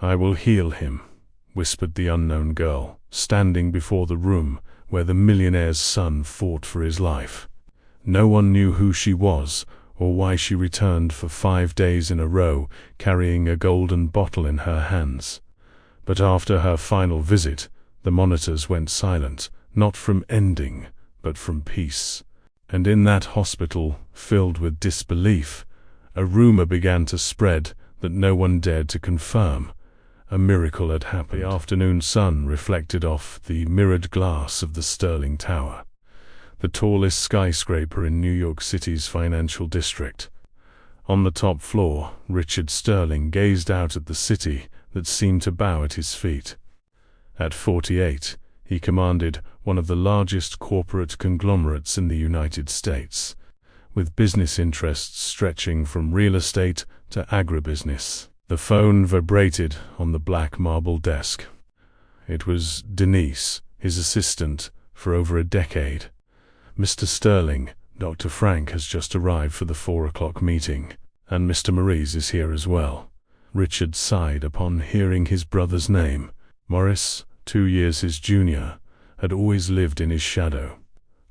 "I will heal him," whispered the unknown girl, standing before the room where the millionaire's son fought for his life. No one knew who she was or why she returned for 5 days in a row carrying a golden bottle in her hands. But after her final visit, the monitors went silent, not from ending, but from peace. And in that hospital, filled with disbelief, a rumor began to spread that no one dared to confirm. A miracle had happened. The afternoon sun reflected off the mirrored glass of the Sterling Tower, the tallest skyscraper in New York City's financial district. On the top floor, Richard Sterling gazed out at the city that seemed to bow at his feet. At 48, he commanded one of the largest corporate conglomerates in the United States, with business interests stretching from real estate to agribusiness. The phone vibrated on the black marble desk. It was Denise, his assistant for over a decade. "Mr. Sterling, Dr. Frank has just arrived for the 4 o'clock meeting, and Mr. Maurice is here as well." Richard sighed upon hearing his brother's name. Maurice, 2 years his junior, had always lived in his shadow,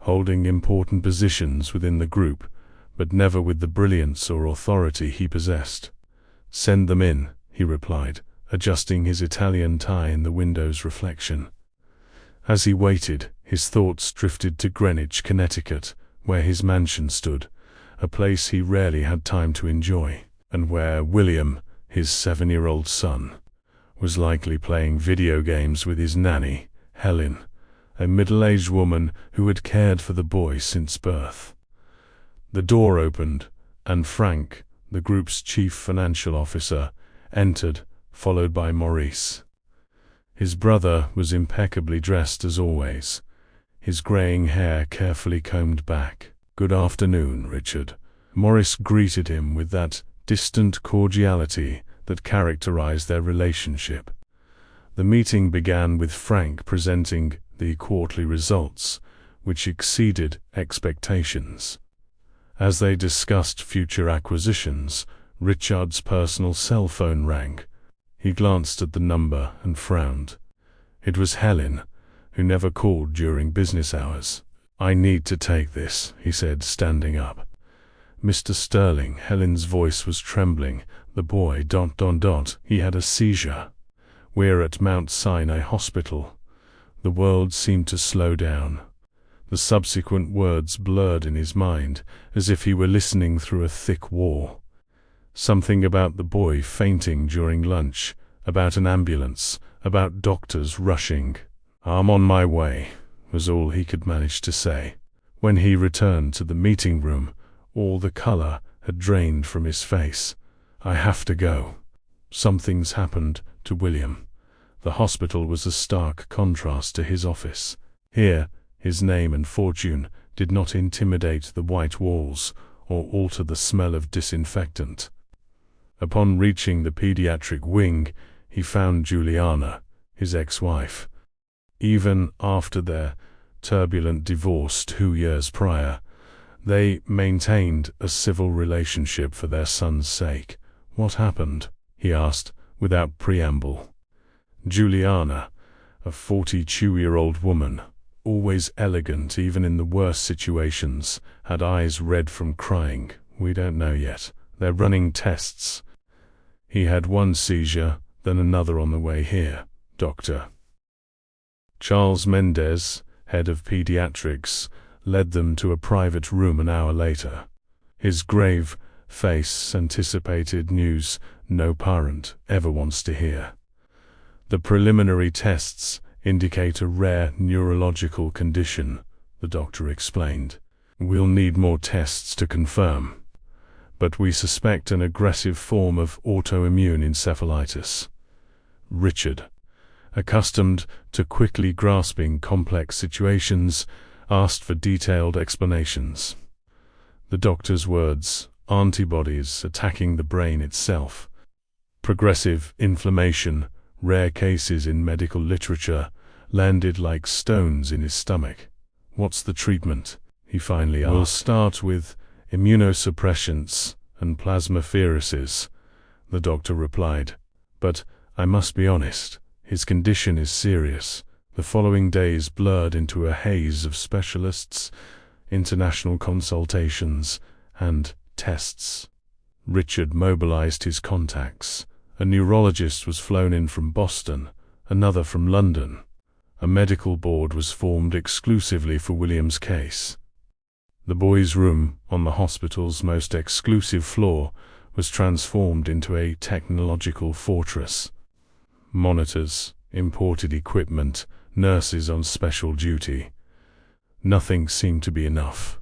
holding important positions within the group, but never with the brilliance or authority he possessed. "Send them in," he replied, adjusting his Italian tie in the window's reflection. As he waited, his thoughts drifted to Greenwich, Connecticut, where his mansion stood, a place he rarely had time to enjoy, and where William, his 7-year-old son, was likely playing video games with his nanny, Helen, a middle-aged woman who had cared for the boy since birth. The door opened, and Frank, the group's chief financial officer, entered, followed by Maurice. His brother was impeccably dressed as always, his graying hair carefully combed back. "Good afternoon, Richard." Maurice greeted him with that distant cordiality that characterized their relationship. The meeting began with Frank presenting the quarterly results, which exceeded expectations. As they discussed future acquisitions, Richard's personal cell phone rang. He glanced at the number and frowned. It was Helen, who never called during business hours. "I need to take this," he said, standing up. "Mr. Sterling," Helen's voice was trembling, "the boy, ... he had a seizure. We're at Mount Sinai Hospital." The world seemed to slow down. The subsequent words blurred in his mind, as if he were listening through a thick wall. Something about the boy fainting during lunch, about an ambulance, about doctors rushing. "I'm on my way," was all he could manage to say. When he returned to the meeting room, all the color had drained from his face. "I have to go. Something's happened to William." The hospital was a stark contrast to his office. Here, his name and fortune did not intimidate the white walls or alter the smell of disinfectant. Upon reaching the pediatric wing, he found Juliana, his ex-wife. Even after their turbulent divorce 2 years prior, they maintained a civil relationship for their son's sake. "What happened?" he asked, without preamble. Juliana, a 42-year-old woman, always elegant even in the worst situations, had eyes red from crying. "We don't know yet. They're running tests. He had one seizure, then another on the way here, Doctor." Charles Mendez, head of pediatrics, led them to a private room an hour later. His grave face anticipated news no parent ever wants to hear. "The preliminary tests indicate a rare neurological condition," the doctor explained. "We'll need more tests to confirm, but we suspect an aggressive form of autoimmune encephalitis." Richard, accustomed to quickly grasping complex situations, asked for detailed explanations. The doctor's words, antibodies attacking the brain itself, progressive inflammation, rare cases in medical literature, landed like stones in his stomach. "What's the treatment?" he finally asked. "We'll start with immunosuppressants and plasmapheresis," the doctor replied. "But I must be honest, his condition is serious. The following days blurred into a haze of specialists, international consultations, and tests. Richard mobilized his contacts. A neurologist was flown in from Boston, another from London. A medical board was formed exclusively for William's case. The boy's room, on the hospital's most exclusive floor, was transformed into a technological fortress. Monitors, imported equipment, nurses on special duty. Nothing seemed to be enough.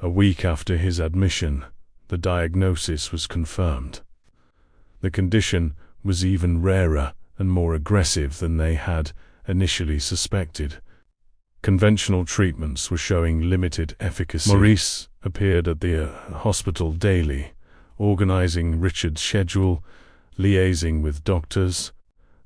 A week after his admission, the diagnosis was confirmed. The condition was even rarer and more aggressive than they had initially suspected. Conventional treatments were showing limited efficacy. Maurice appeared at the hospital daily, organizing Richard's schedule, liaising with doctors,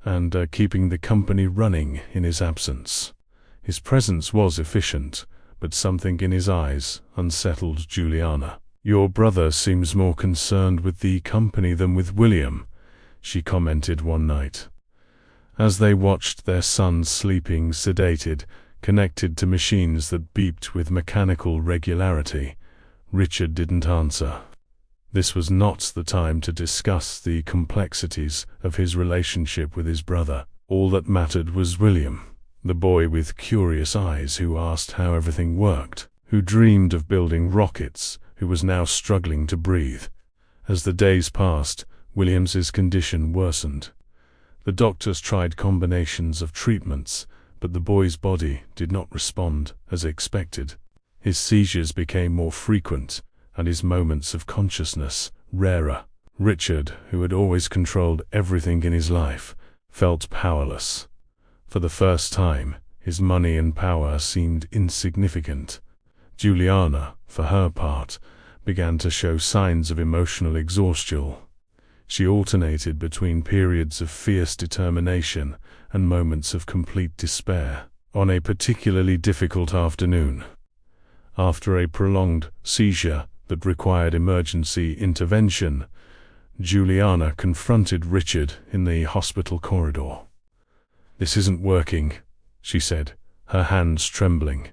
and keeping the company running in his absence. His presence was efficient, but something in his eyes unsettled Juliana. "Your brother seems more concerned with the company than with William," she commented one night. As they watched their son sleeping sedated, connected to machines that beeped with mechanical regularity, Richard didn't answer. This was not the time to discuss the complexities of his relationship with his brother. All that mattered was William, the boy with curious eyes who asked how everything worked, who dreamed of building rockets, who was now struggling to breathe. As the days passed, William's condition worsened. The doctors tried combinations of treatments, but the boy's body did not respond as expected. His seizures became more frequent, and his moments of consciousness rarer. Richard, who had always controlled everything in his life, felt powerless. For the first time, his money and power seemed insignificant. Juliana, for her part, began to show signs of emotional exhaustion. She alternated between periods of fierce determination and moments of complete despair. On a particularly difficult afternoon, after a prolonged seizure that required emergency intervention, Juliana confronted Richard in the hospital corridor. "This isn't working," she said, her hands trembling.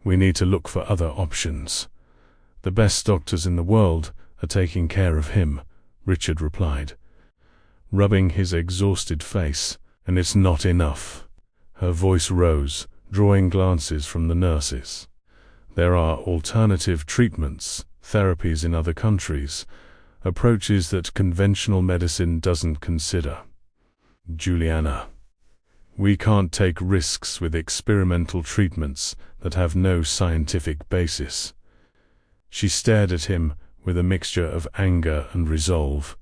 "We need to look for other options." "The best doctors in the world are taking care of him," Richard replied, rubbing his exhausted face. "And it's not enough." Her voice rose, drawing glances from the nurses. "There are alternative treatments, therapies in other countries, approaches that conventional medicine doesn't consider." "Juliana, we can't take risks with experimental treatments that have no scientific basis." She stared at him with a mixture of anger and resolve.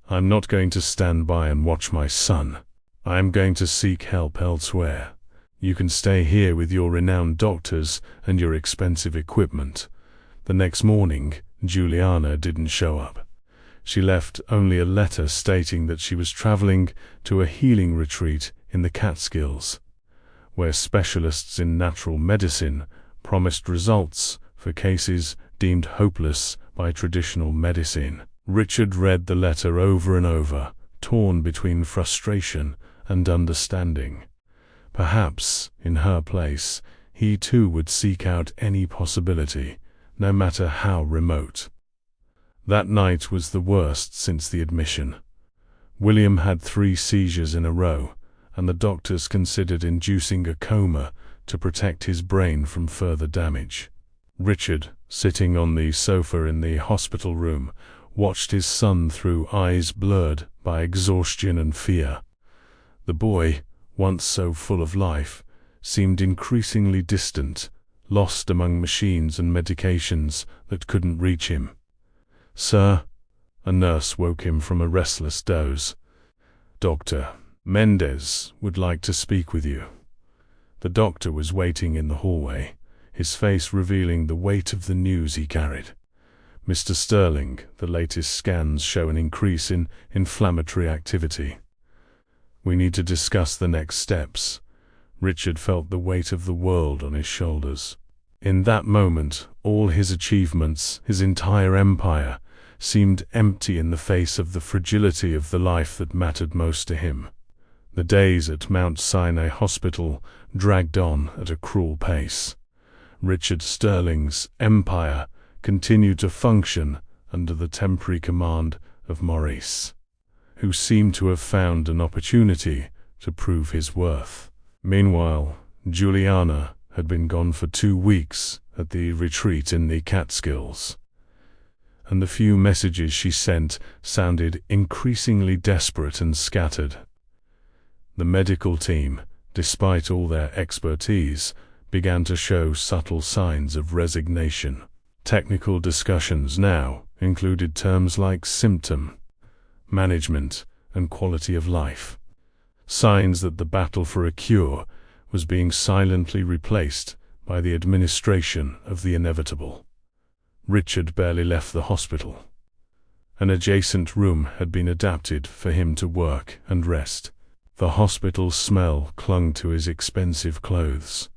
"I'm not going to stand by and watch my son. I am going to seek help elsewhere. You can stay here with your renowned doctors and your expensive equipment." The next morning, Juliana didn't show up. She left only a letter stating that she was traveling to a healing retreat in the Catskills, where specialists in natural medicine promised results for cases deemed hopeless by traditional medicine. Richard read the letter over and over, torn between frustration and understanding. Perhaps, in her place, he too would seek out any possibility, no matter how remote. That night was the worst since the admission. William had 3 seizures in a row, and the doctors considered inducing a coma to protect his brain from further damage. Richard, sitting on the sofa in the hospital room, watched his son through eyes blurred by exhaustion and fear. The boy, once so full of life, seemed increasingly distant, lost among machines and medications that couldn't reach him. "Sir," a nurse woke him from a restless doze. "Dr. Mendez would like to speak with you." The doctor was waiting in the hallway, his face revealing the weight of the news he carried. "Mr. Sterling, the latest scans show an increase in inflammatory activity. We need to discuss the next steps." Richard felt the weight of the world on his shoulders. In that moment, all his achievements, his entire empire, seemed empty in the face of the fragility of the life that mattered most to him. The days at Mount Sinai Hospital dragged on at a cruel pace. Richard Sterling's empire continued to function under the temporary command of Maurice, who seemed to have found an opportunity to prove his worth. Meanwhile, Juliana had been gone for 2 weeks at the retreat in the Catskills, and the few messages she sent sounded increasingly desperate and scattered. The medical team, despite all their expertise, began to show subtle signs of resignation. Technical discussions now included terms like symptom management and quality of life, signs that the battle for a cure was being silently replaced by the administration of the inevitable. Richard barely left the hospital. An adjacent room had been adapted for him to work and rest. The hospital smell clung to his expensive clothes,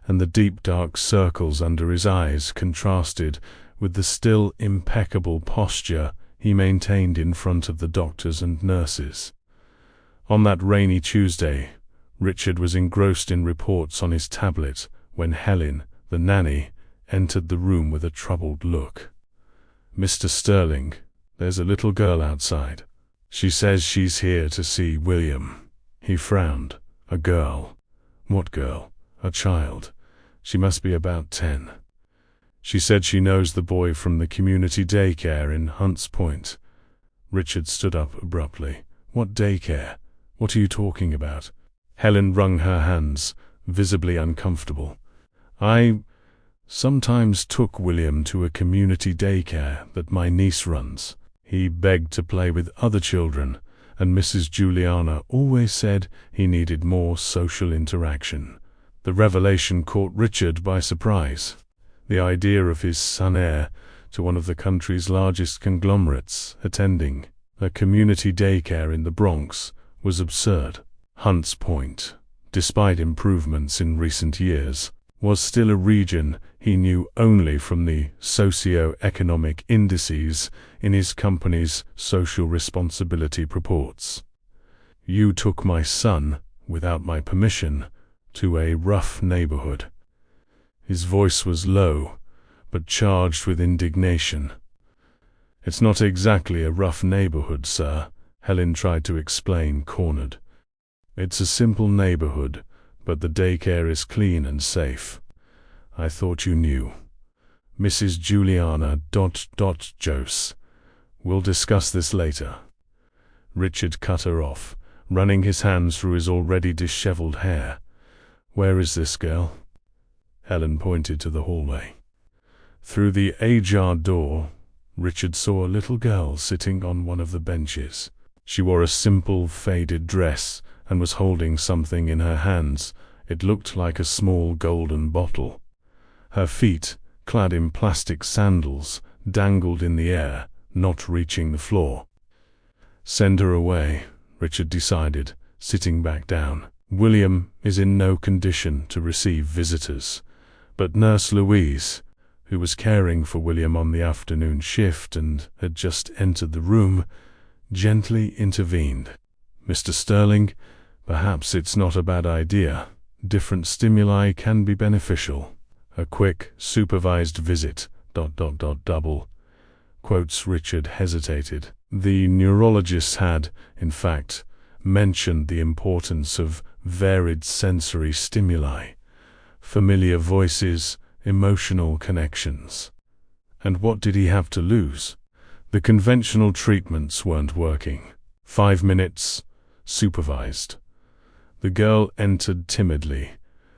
and the deep dark circles under his eyes contrasted with the still impeccable posture he maintained in front of the doctors and nurses. On that rainy Tuesday, Richard was engrossed in reports on his tablet when Helen, the nanny, entered the room with a troubled look. "Mr. Sterling, there's a little girl outside. She says she's here to see William." He frowned. "A girl? What girl?" "A child. She must be about 10. She said she knows the boy from the community daycare in Hunts Point." Richard stood up abruptly. "What daycare? What are you talking about?" Helen wrung her hands, visibly uncomfortable. "I sometimes took William to a community daycare that my niece runs. He begged to play with other children, and Mrs. Juliana always said he needed more social interaction." The revelation caught Richard by surprise. The idea of his son heir to one of the country's largest conglomerates attending a community daycare in the Bronx was absurd. Hunts Point, despite improvements in recent years, was still a region he knew only from the socio-economic indices in his company's social responsibility reports. "You took my son, without my permission, to a rough neighborhood." His voice was low, but charged with indignation. "It's not exactly a rough neighborhood, sir," Helen tried to explain, cornered. "It's a simple neighborhood, but the daycare is clean and safe. I thought you knew. Mrs. Juliana ... Jose. We'll discuss this later." Richard cut her off, running his hands through his already disheveled hair. "Where is this girl?" Helen pointed to the hallway. Through the ajar door, Richard saw a little girl sitting on one of the benches. She wore a simple, faded dress and was holding something in her hands. It looked like a small golden bottle. Her feet, clad in plastic sandals, dangled in the air, not reaching the floor. "Send her away," Richard decided, sitting back down. "William is in no condition to receive visitors." But Nurse Louise, who was caring for William on the afternoon shift and had just entered the room, gently intervened. "Mr. Sterling, perhaps it's not a bad idea. Different stimuli can be beneficial. A quick, supervised visit, ... double." Quotes. Richard hesitated. The neurologist had, in fact, mentioned the importance of varied sensory stimuli, familiar voices, emotional connections. And what did he have to lose? The conventional treatments weren't working. 5 minutes, supervised. The girl entered timidly,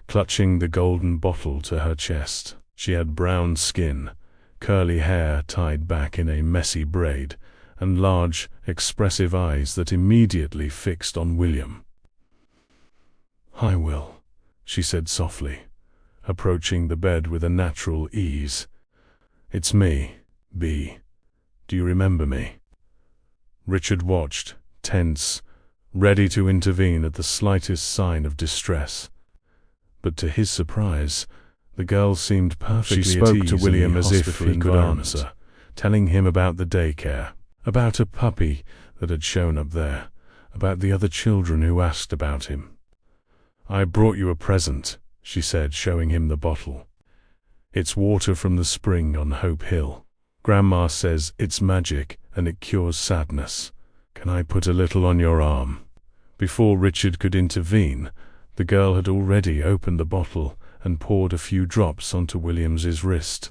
clutching the golden bottle to her chest. She had brown skin, curly hair tied back in a messy braid, and large, expressive eyes that immediately fixed on William. "Hi, Will," she said softly, approaching the bed with a natural ease. "It's me, B. Do you remember me?" Richard watched, tense, ready to intervene at the slightest sign of distress. But to his surprise, the girl seemed perfectly at ease. She spoke to William as if he could answer, telling him about the daycare, about a puppy that had shown up there, about the other children who asked about him. "I brought you a present," she said, showing him the bottle. "It's water from the spring on Hope Hill. Grandma says it's magic and it cures sadness. Can I put a little on your arm?" Before Richard could intervene, the girl had already opened the bottle and poured a few drops onto William's wrist,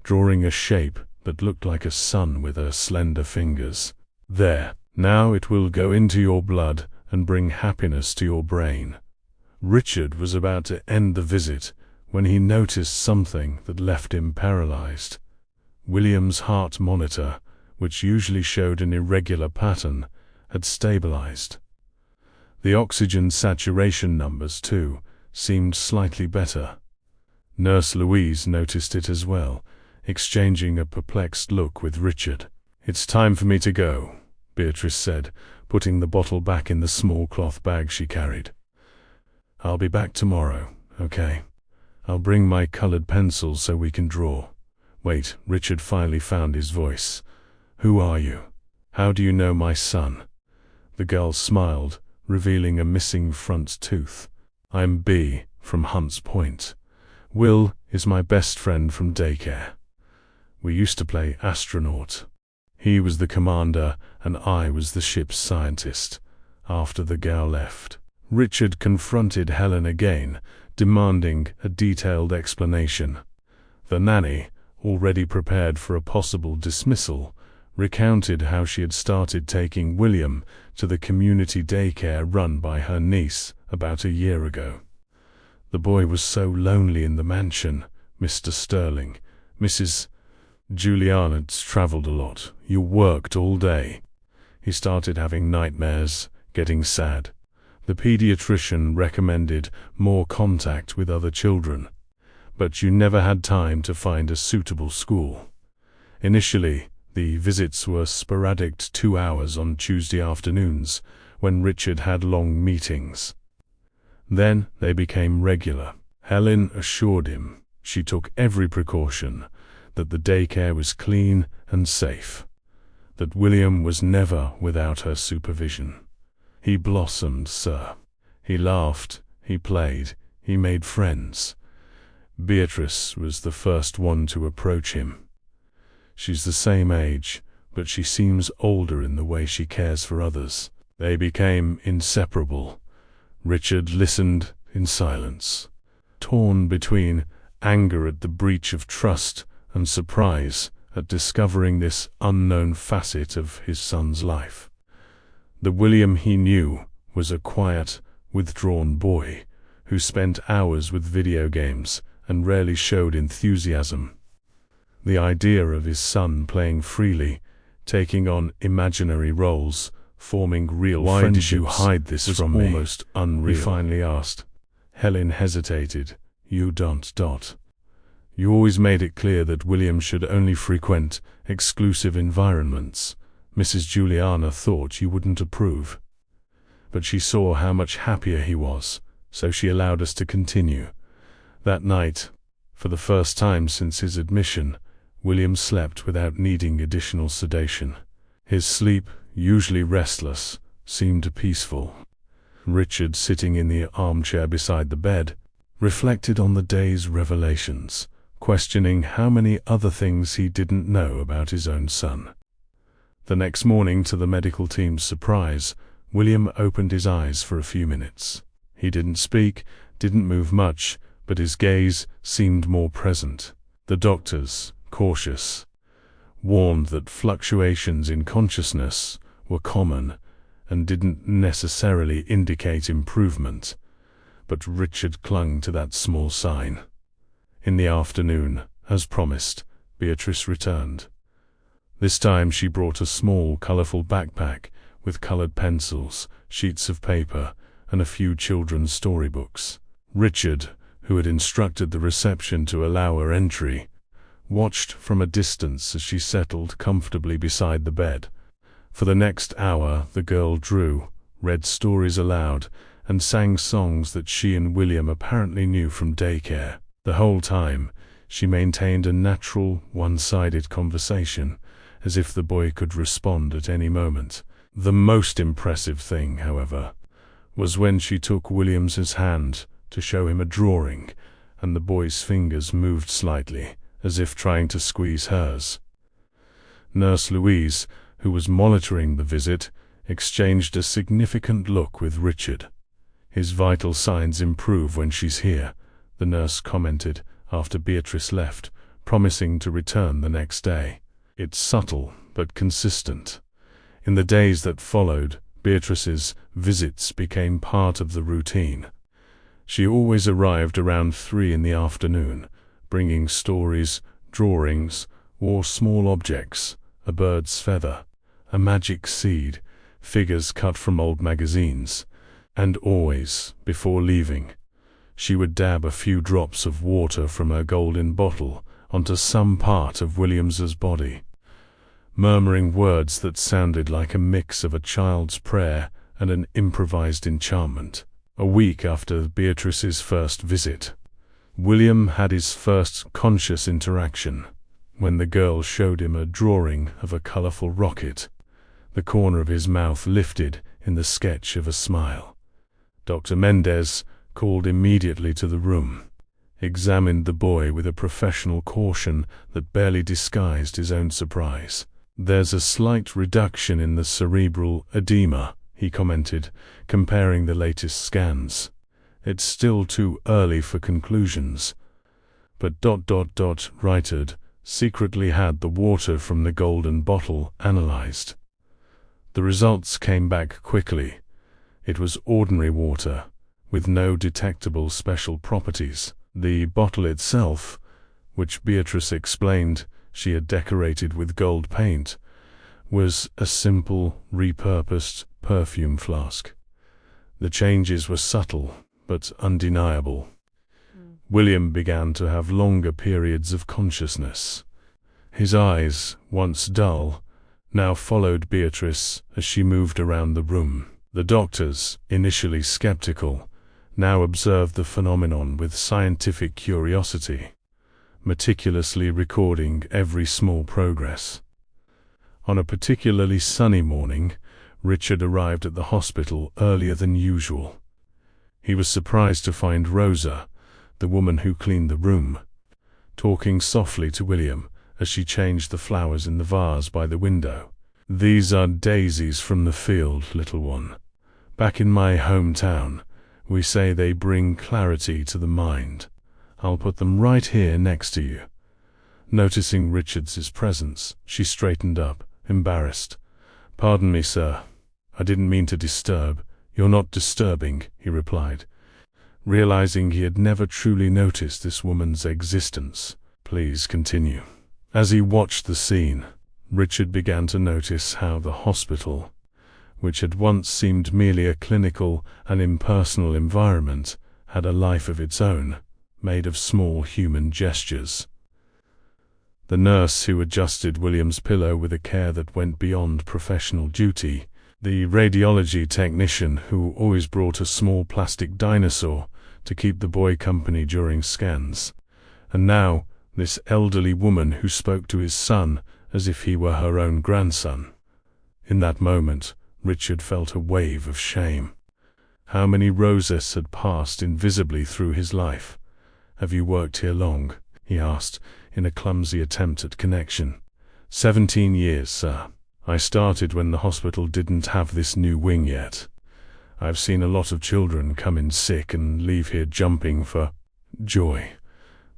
drawing a shape that looked like a sun with her slender fingers. "There, now it will go into your blood and bring happiness to your brain." Richard was about to end the visit when he noticed something that left him paralyzed. William's heart monitor, which usually showed an irregular pattern, had stabilized. The oxygen saturation numbers, too, seemed slightly better. Nurse Louise noticed it as well, exchanging a perplexed look with Richard. "It's time for me to go," Beatrice said, putting the bottle back in the small cloth bag she carried. "I'll be back tomorrow, okay? I'll bring my colored pencils so we can draw." "Wait," Richard finally found his voice. "Who are you? How do you know my son?" The girl smiled, revealing a missing front tooth. "I'm B, from Hunts Point. Will is my best friend from daycare. We used to play astronaut. He was the commander and I was the ship's scientist." After the girl left, Richard confronted Helen again, demanding a detailed explanation. The nanny, already prepared for a possible dismissal, recounted how she had started taking William to the community daycare run by her niece about a year ago. "The boy was so lonely in the mansion, Mr. Sterling. Mrs. Juliana's traveled a lot. You worked all day. He started having nightmares, getting sad. The pediatrician recommended more contact with other children, but you never had time to find a suitable school. Initially, the visits were sporadic, 2 hours on Tuesday afternoons, when Richard had long meetings. Then they became regular." Helen assured him she took every precaution, that the daycare was clean and safe, that William was never without her supervision. "He blossomed, sir. He laughed, he played, he made friends. Beatrice was the first one to approach him. She's the same age, but she seems older in the way she cares for others. They became inseparable." Richard listened in silence, torn between anger at the breach of trust and surprise at discovering this unknown facet of his son's life. The William he knew was a quiet, withdrawn boy who spent hours with video games and rarely showed enthusiasm. The idea of his son playing freely, taking on imaginary roles, forming real friendships. "Why did you hide this from me?" Almost unreal, he finally asked. Helen hesitated. "You don't. You always made it clear that William should only frequent exclusive environments. Mrs. Juliana thought you wouldn't approve. But she saw how much happier he was, so she allowed us to continue." That night, for the first time since his admission, William slept without needing additional sedation. His sleep, usually restless, seemed peaceful. Richard, sitting in the armchair beside the bed, reflected on the day's revelations, questioning how many other things he didn't know about his own son. The next morning, to the medical team's surprise, William opened his eyes for a few minutes. He didn't speak, didn't move much, but his gaze seemed more present. The doctors, cautious, warned that fluctuations in consciousness were common and didn't necessarily indicate improvement, but Richard clung to that small sign. In the afternoon, as promised, Beatrice returned. This time she brought a small, colorful backpack with colored pencils, sheets of paper, and a few children's storybooks. Richard, who had instructed the reception to allow her entry, watched from a distance as she settled comfortably beside the bed. For the next hour, the girl drew, read stories aloud, and sang songs that she and William apparently knew from daycare. The whole time, she maintained a natural, one-sided conversation, as if the boy could respond at any moment. The most impressive thing, however, was when she took Williams's hand to show him a drawing, and the boy's fingers moved slightly, as if trying to squeeze hers. Nurse Louise, who was monitoring the visit, exchanged a significant look with Richard. "His vital signs improve when she's here," the nurse commented after Beatrice left, promising to return the next day. "It's subtle, but consistent." In the days that followed, Beatrice's visits became part of the routine. She always arrived around 3 in the afternoon, bringing stories, drawings, or small objects, a bird's feather, a magic seed, figures cut from old magazines, and always, before leaving, she would dab a few drops of water from her golden bottle onto some part of Williams's body, murmuring words that sounded like a mix of a child's prayer and an improvised enchantment. A week after Beatrice's first visit, William had his first conscious interaction, when the girl showed him a drawing of a colorful rocket. The corner of his mouth lifted in the sketch of a smile. Dr. Mendez called immediately to the room, examined the boy with a professional caution that barely disguised his own surprise. "There's a slight reduction in the cerebral edema," he commented, comparing the latest scans. "It's still too early for conclusions, but ... Richard secretly had the water from the golden bottle analyzed. The results came back quickly. It was ordinary water, with no detectable special properties. The bottle itself, which Beatrice explained she had decorated with gold paint, was a simple, repurposed perfume flask. The changes were subtle, but undeniable. William began to have longer periods of consciousness. His eyes, once dull, now followed Beatrice as she moved around the room. The doctors, initially skeptical, now observed the phenomenon with scientific curiosity, meticulously recording every small progress. On a particularly sunny morning, Richard arrived at the hospital earlier than usual. He was surprised to find Rosa, the woman who cleaned the room, talking softly to William as she changed the flowers in the vase by the window. "These are daisies from the field, little one. Back in my hometown, we say they bring clarity to the mind. I'll put them right here next to you." Noticing Richard's presence, she straightened up, embarrassed. "Pardon me, sir. I didn't mean to disturb." "You're not disturbing," he replied, realizing he had never truly noticed this woman's existence. "Please continue." As he watched the scene, Richard began to notice how the hospital, which had once seemed merely a clinical and impersonal environment, had a life of its own, made of small human gestures. The nurse who adjusted William's pillow with a care that went beyond professional duty, the radiology technician who always brought a small plastic dinosaur to keep the boy company during scans, and now this elderly woman who spoke to his son as if he were her own grandson. In that moment, Richard felt a wave of shame. How many Roses had passed invisibly through his life? "Have you worked here long?" he asked, in a clumsy attempt at connection. 17 years, sir. I started when the hospital didn't have this new wing yet. I've seen a lot of children come in sick and leave here jumping for joy."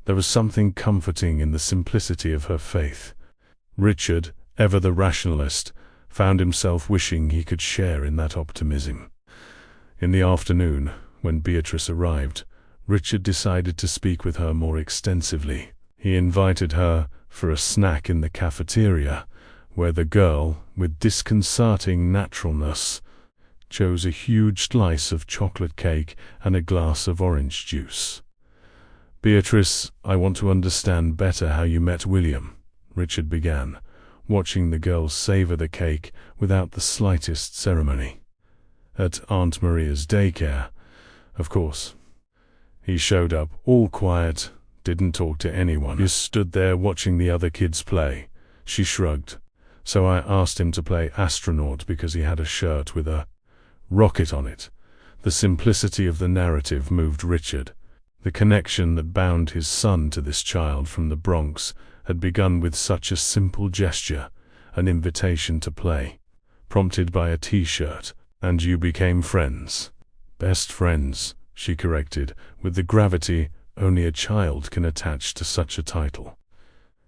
There was something comforting in the simplicity of her faith. Richard, ever the rationalist, found himself wishing he could share in that optimism. In the afternoon, when Beatrice arrived, Richard decided to speak with her more extensively. He invited her for a snack in the cafeteria, where the girl, with disconcerting naturalness, chose a huge slice of chocolate cake and a glass of orange juice. "Beatrice, I want to understand better how you met William," Richard began, watching the girl savor the cake without the slightest ceremony. "At Aunt Maria's daycare, of course. He showed up, all quiet, didn't talk to anyone. He stood there watching the other kids play. She shrugged. So I asked him to play astronaut because he had a shirt with a rocket on it. The simplicity of the narrative moved Richard. The connection that bound his son to this child from the Bronx had begun with such a simple gesture, an invitation to play, prompted by a t-shirt. And you became friends. Best friends, she corrected, with the gravity only a child can attach to such a title.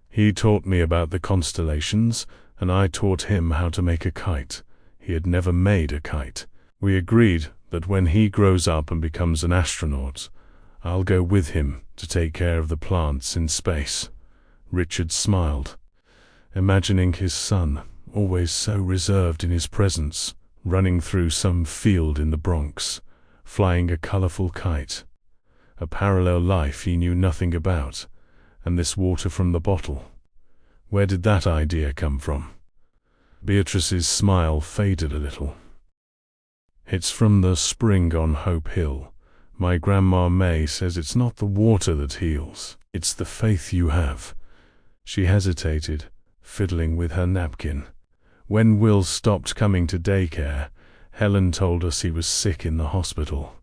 He taught me about the constellations, and I taught him how to make a kite. He had never made a kite. We agreed that when he grows up and becomes an astronaut, I'll go with him to take care of the plants in space. Richard smiled, imagining his son, always so reserved in his presence, running through some field in the Bronx, flying a colorful kite. A parallel life he knew nothing about, and this water from the bottle. Where did that idea come from? Beatrice's smile faded a little. It's from the spring on Hope Hill. My Grandma May says it's not the water that heals, it's the faith you have. She hesitated, fiddling with her napkin. When Will stopped coming to daycare, Helen told us he was sick in the hospital.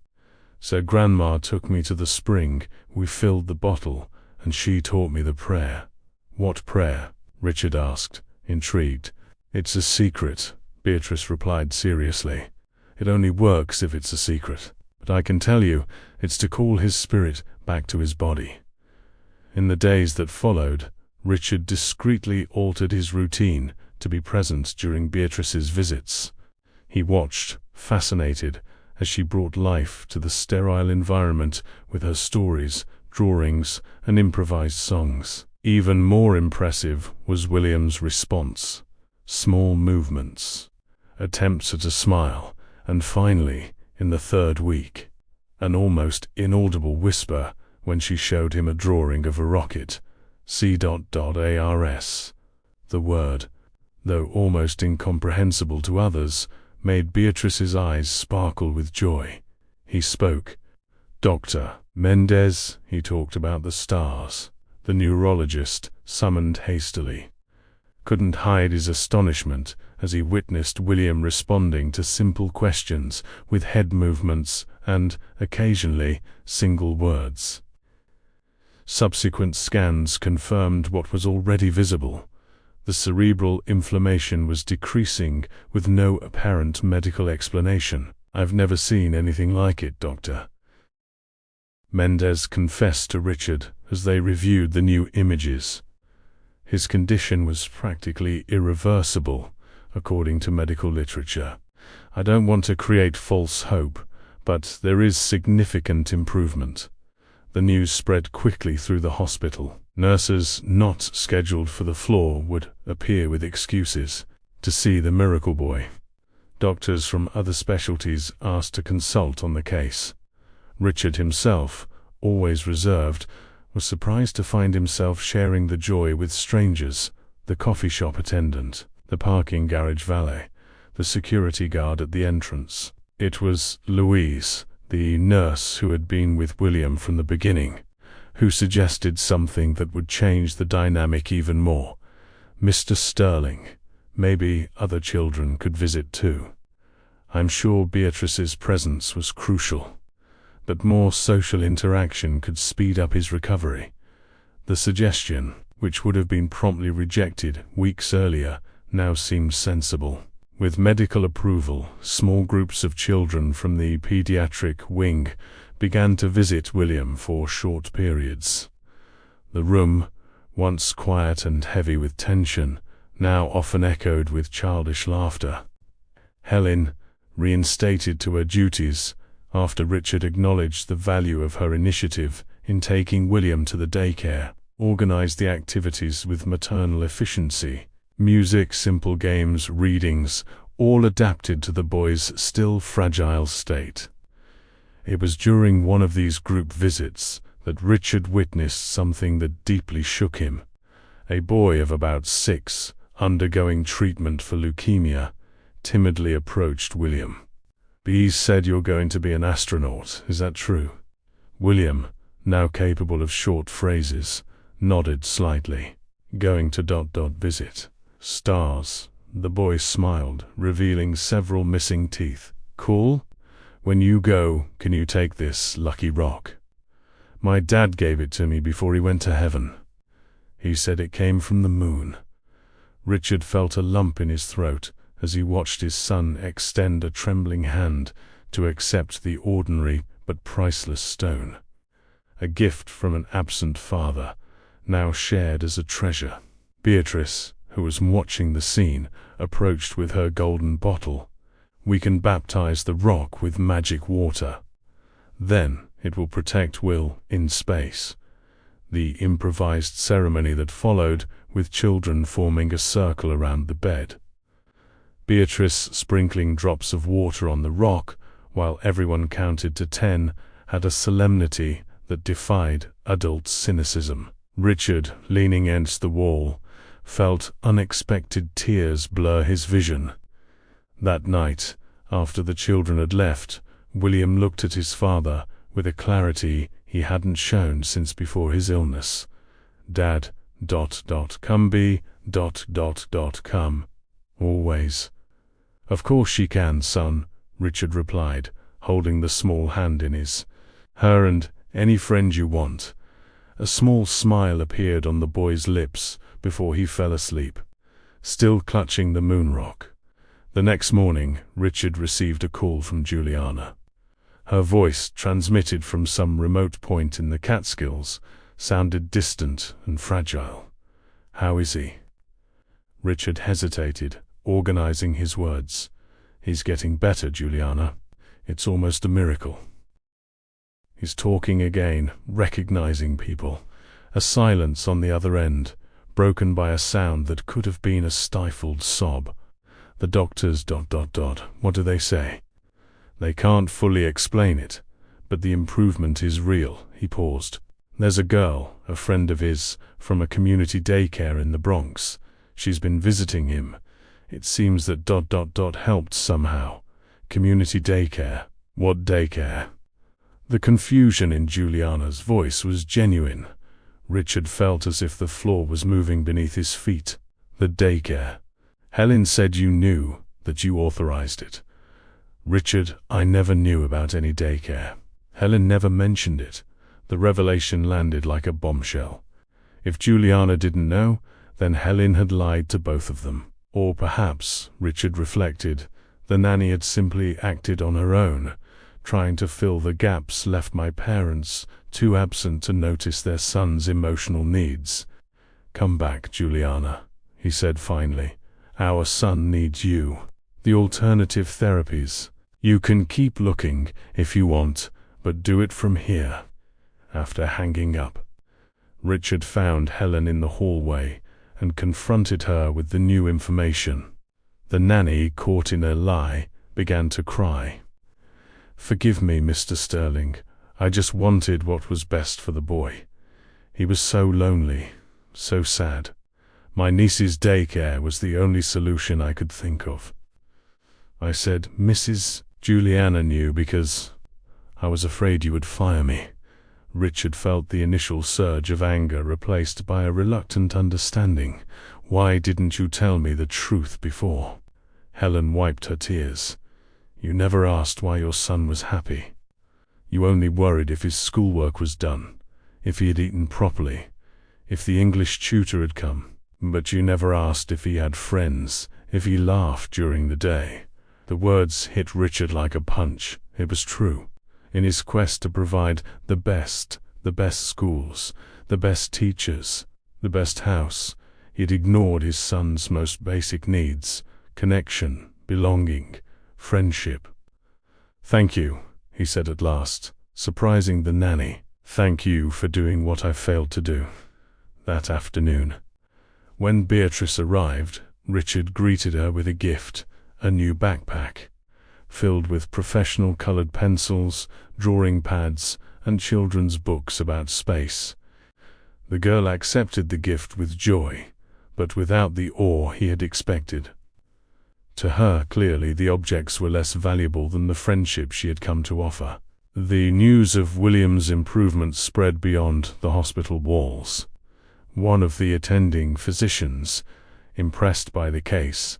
So Grandma took me to the spring, we filled the bottle, and she taught me the prayer. What prayer? Richard asked, intrigued. It's a secret, Beatrice replied seriously. It only works if it's a secret. But I can tell you, it's to call his spirit back to his body. In the days that followed, Richard discreetly altered his routine to be present during Beatrice's visits. He watched, fascinated, as she brought life to the sterile environment with her stories, drawings, and improvised songs. Even more impressive was William's response. Small movements, attempts at a smile, and finally, in the third week, an almost inaudible whisper when she showed him a drawing of a rocket. C.ARS. The word, though almost incomprehensible to others, made Beatrice's eyes sparkle with joy. He spoke. Dr. Mendez, he talked about the stars. The neurologist, summoned hastily, couldn't hide his astonishment as he witnessed William responding to simple questions with head movements and, occasionally, single words. Subsequent scans confirmed what was already visible. The cerebral inflammation was decreasing with no apparent medical explanation. I've never seen anything like it, Doctor. Mendez confessed to Richard as they reviewed the new images. His condition was practically irreversible, according to medical literature. I don't want to create false hope, but there is significant improvement. The news spread quickly through the hospital. Nurses not scheduled for the floor would appear with excuses to see the miracle boy. Doctors from other specialties asked to consult on the case. Richard himself, always reserved, was surprised to find himself sharing the joy with strangers, the coffee shop attendant, the parking garage valet, the security guard at the entrance. It was Louise, the nurse who had been with William from the beginning, who suggested something that would change the dynamic even more. Mr. Sterling, maybe other children could visit too. I'm sure Beatrice's presence was crucial, but more social interaction could speed up his recovery. The suggestion, which would have been promptly rejected weeks earlier, now seemed sensible. With medical approval, small groups of children from the pediatric wing began to visit William for short periods. The room, once quiet and heavy with tension, now often echoed with childish laughter. Helen, reinstated to her duties, after Richard acknowledged the value of her initiative in taking William to the daycare, organized the activities with maternal efficiency. Music, simple games, readings, all adapted to the boy's still fragile state. It was during one of these group visits that Richard witnessed something that deeply shook him. A boy of about 6, undergoing treatment for leukemia, timidly approached William. "B said you're going to be an astronaut, is that true?" William, now capable of short phrases, nodded slightly. Going to visit. Stars. The boy smiled, revealing several missing teeth. Cool? When you go, can you take this lucky rock? My dad gave it to me before he went to heaven. He said it came from the moon. Richard felt a lump in his throat as he watched his son extend a trembling hand to accept the ordinary but priceless stone. A gift from an absent father, now shared as a treasure. Beatrice, who was watching the scene, approached with her golden bottle. We can baptize the rock with magic water. Then it will protect Will in space. The improvised ceremony that followed, with children forming a circle around the bed. Beatrice sprinkling drops of water on the rock, while everyone counted to 10, had a solemnity that defied adult cynicism. Richard, leaning against the wall, felt unexpected tears blur his vision. That night, after the children had left, William looked at his father with a clarity he hadn't shown since before his illness. Dad, come be, come. Always. Of course she can, son, Richard replied, holding the small hand in his. Her and any friend you want. A small smile appeared on the boy's lips before he fell asleep, still clutching the moon rock. The next morning, Richard received a call from Juliana. Her voice, transmitted from some remote point in the Catskills, sounded distant and fragile. How is he? Richard hesitated, organizing his words. He's getting better, Juliana. It's almost a miracle. He's talking again, recognizing people. A silence on the other end, broken by a sound that could have been a stifled sob. The doctors... What do they say? They can't fully explain it, but the improvement is real. He paused. There's a girl, a friend of his, from a community daycare in the Bronx. She's been visiting him. It seems that... helped somehow. Community daycare. What daycare? The confusion in Juliana's voice was genuine. Richard felt as if the floor was moving beneath his feet. The daycare. Helen said you knew, that you authorized it. Richard, I never knew about any daycare. Helen never mentioned it. The revelation landed like a bombshell. If Juliana didn't know, then Helen had lied to both of them. Or perhaps, Richard reflected, the nanny had simply acted on her own, trying to fill the gaps left by parents, too absent to notice their son's emotional needs. Come back, Juliana, he said finally. Our son needs you. The alternative therapies. You can keep looking if you want, but do it from here. After hanging up, Richard found Helen in the hallway and confronted her with the new information. The nanny, caught in a lie, began to cry. Forgive me, Mr. Sterling. I just wanted what was best for the boy. He was so lonely, so sad. My niece's daycare was the only solution I could think of. I said, Mrs. Juliana knew because I was afraid you would fire me. Richard felt the initial surge of anger replaced by a reluctant understanding. Why didn't you tell me the truth before? Helen wiped her tears. You never asked why your son was happy. You only worried if his schoolwork was done, if he had eaten properly, if the English tutor had come. But you never asked if he had friends, if he laughed during the day. The words hit Richard like a punch. It was true. In his quest to provide the best schools, the best teachers, the best house, he had ignored his son's most basic needs: connection, belonging, friendship. Thank you, he said at last, surprising the nanny. Thank you for doing what I failed to do. That afternoon, when Beatrice arrived, Richard greeted her with a gift, a new backpack, filled with professional colored pencils, drawing pads, and children's books about space. The girl accepted the gift with joy, but without the awe he had expected. To her, clearly, the objects were less valuable than the friendship she had come to offer. The news of William's improvement spread beyond the hospital walls. One of the attending physicians, impressed by the case,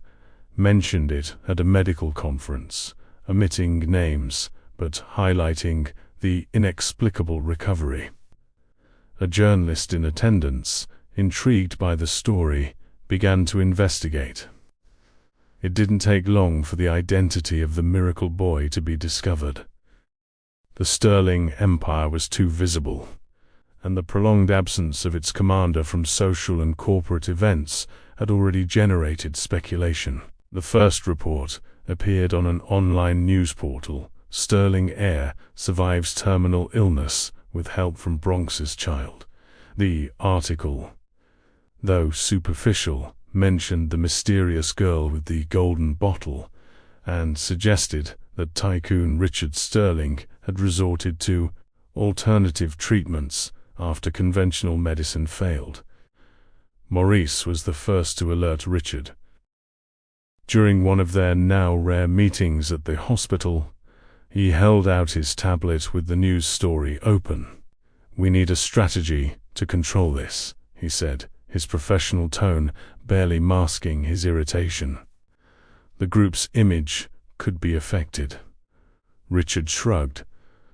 mentioned it at a medical conference, omitting names but highlighting the inexplicable recovery. A journalist in attendance, intrigued by the story, began to investigate. It didn't take long for the identity of the miracle boy to be discovered. The Sterling Empire was too visible, and the prolonged absence of its commander from social and corporate events had already generated speculation. The first report appeared on an online news portal. Sterling heir survives terminal illness with help from Bronx's child. The article, though superficial, mentioned the mysterious girl with the golden bottle and suggested that tycoon Richard Sterling had resorted to alternative treatments after conventional medicine failed. Maurice was the first to alert Richard. During one of their now rare meetings at the hospital, he held out his tablet with the news story open. "We need a strategy to control this," he said, his professional tone barely masking his irritation. "The group's image could be affected." Richard shrugged,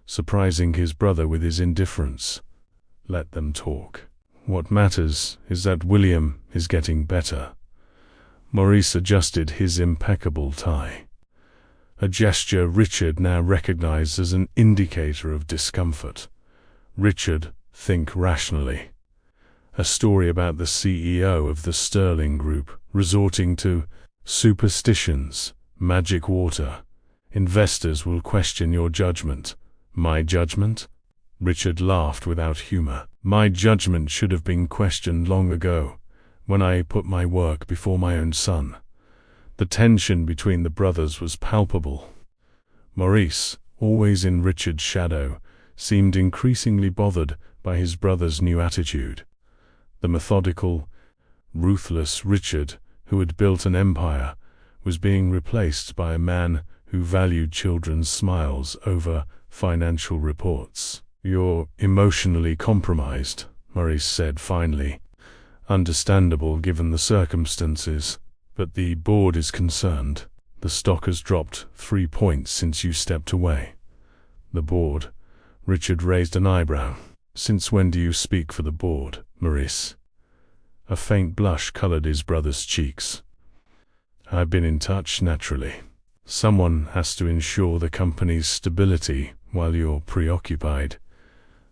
surprising his brother with his indifference. "Let them talk. What matters is that William is getting better." Maurice adjusted his impeccable tie, a gesture Richard now recognized as an indicator of discomfort. "Richard, think rationally. A story about the CEO of the Sterling Group resorting to superstitions, magic water. Investors will question your judgment." "My judgment?" Richard laughed without humor. "My judgment should have been questioned long ago, when I put my work before my own son." The tension between the brothers was palpable. Maurice, always in Richard's shadow, seemed increasingly bothered by his brother's new attitude. The methodical, ruthless Richard, who had built an empire, was being replaced by a man who valued children's smiles over financial reports. "You're emotionally compromised," Maurice said finally. "Understandable given the circumstances, but the board is concerned. The stock has dropped 3 points since you stepped away." "The board?" Richard raised an eyebrow. "Since when do you speak for the board, Maurice?" A faint blush colored his brother's cheeks. "I've been in touch, naturally. Someone has to ensure the company's stability while you're preoccupied."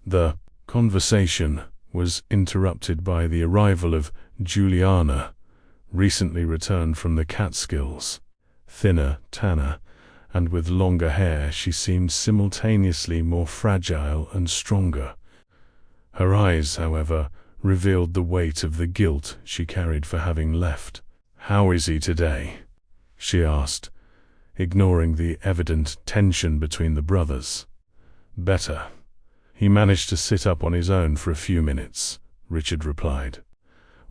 The conversation was interrupted by the arrival of Juliana, recently returned from the Catskills. Thinner, tanner, and with longer hair, she seemed simultaneously more fragile and stronger. Her eyes, however, revealed the weight of the guilt she carried for having left. "How is he today?" she asked, ignoring the evident tension between the brothers. "Better. He managed to sit up on his own for a few minutes," Richard replied,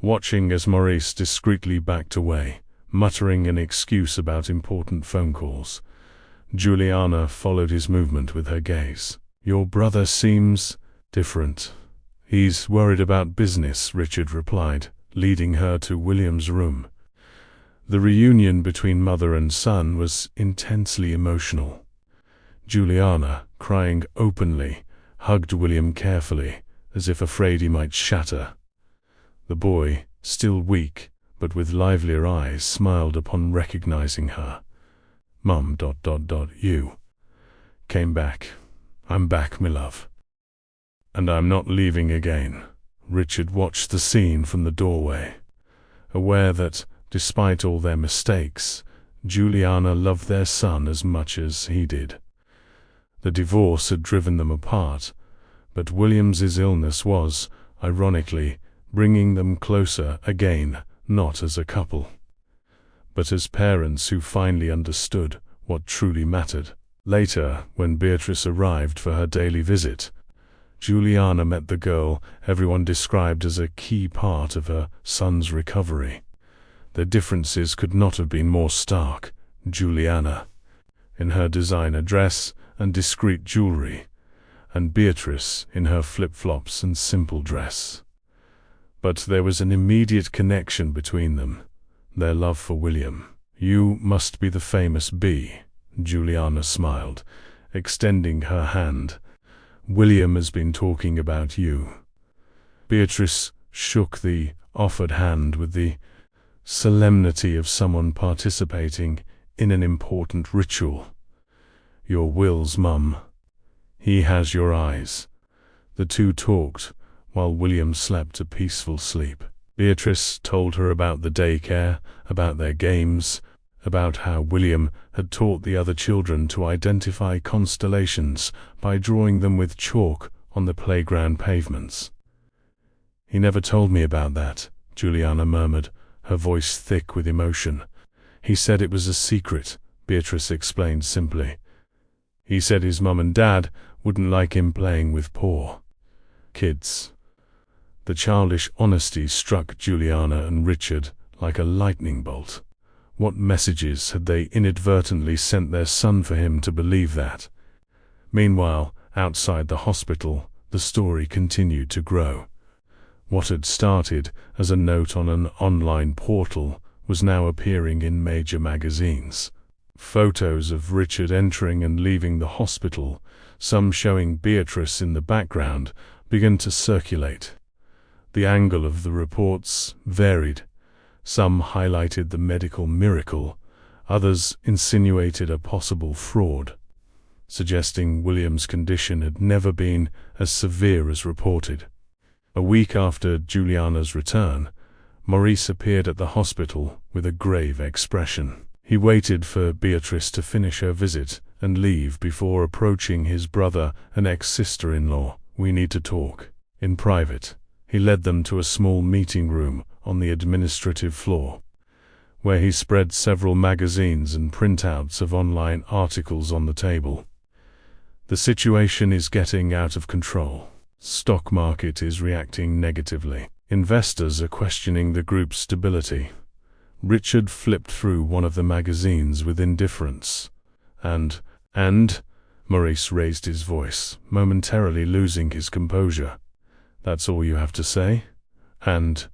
watching as Maurice discreetly backed away, muttering an excuse about important phone calls. Juliana followed his movement with her gaze. "Your brother seems different." "He's worried about business," Richard replied, leading her to William's room. The reunion between mother and son was intensely emotional. Juliana, crying openly, hugged William carefully, as if afraid he might shatter. The boy, still weak, but with livelier eyes, smiled upon recognizing her. "Mum, you came back." "I'm back, my love. And I'm not leaving again." Richard watched the scene from the doorway, aware that, despite all their mistakes, Juliana loved their son as much as he did. The divorce had driven them apart, but William's illness was, ironically, bringing them closer again, not as a couple, but as parents who finally understood what truly mattered. Later, when Beatrice arrived for her daily visit, Juliana met the girl everyone described as a key part of her son's recovery. Their differences could not have been more stark. Juliana, in her designer dress and discreet jewelry, and Beatrice in her flip-flops and simple dress. But there was an immediate connection between them, their love for William. "You must be the famous Bee," Juliana smiled, extending her hand. "William has been talking about you." Beatrice shook the offered hand with the solemnity of someone participating in an important ritual. "Your Will's mum. He has your eyes." The two talked while William slept a peaceful sleep. Beatrice told her about the daycare, about their games, about how William had taught the other children to identify constellations by drawing them with chalk on the playground pavements. "He never told me about that," Juliana murmured, her voice thick with emotion. "He said it was a secret," Beatrice explained simply. "He said his mum and dad wouldn't like him playing with poor kids." The childish honesty struck Juliana and Richard like a lightning bolt. What messages had they inadvertently sent their son for him to believe that? Meanwhile, outside the hospital, the story continued to grow. What had started as a note on an online portal was now appearing in major magazines. Photos of Richard entering and leaving the hospital, some showing Beatrice in the background, began to circulate. The angle of the reports varied. Some highlighted the medical miracle, others insinuated a possible fraud, suggesting William's condition had never been as severe as reported. A week after Juliana's return, Maurice appeared at the hospital with a grave expression. He waited for Beatrice to finish her visit and leave before approaching his brother and ex-sister-in-law. "We need to talk." In private, he led them to a small meeting room on the administrative floor, where he spread several magazines and printouts of online articles on the table. "The situation is getting out of control. Stock market is reacting negatively. Investors are questioning the group's stability." Richard flipped through one of the magazines with indifference. And, Maurice raised his voice, momentarily losing his composure. "That's all you have to say? And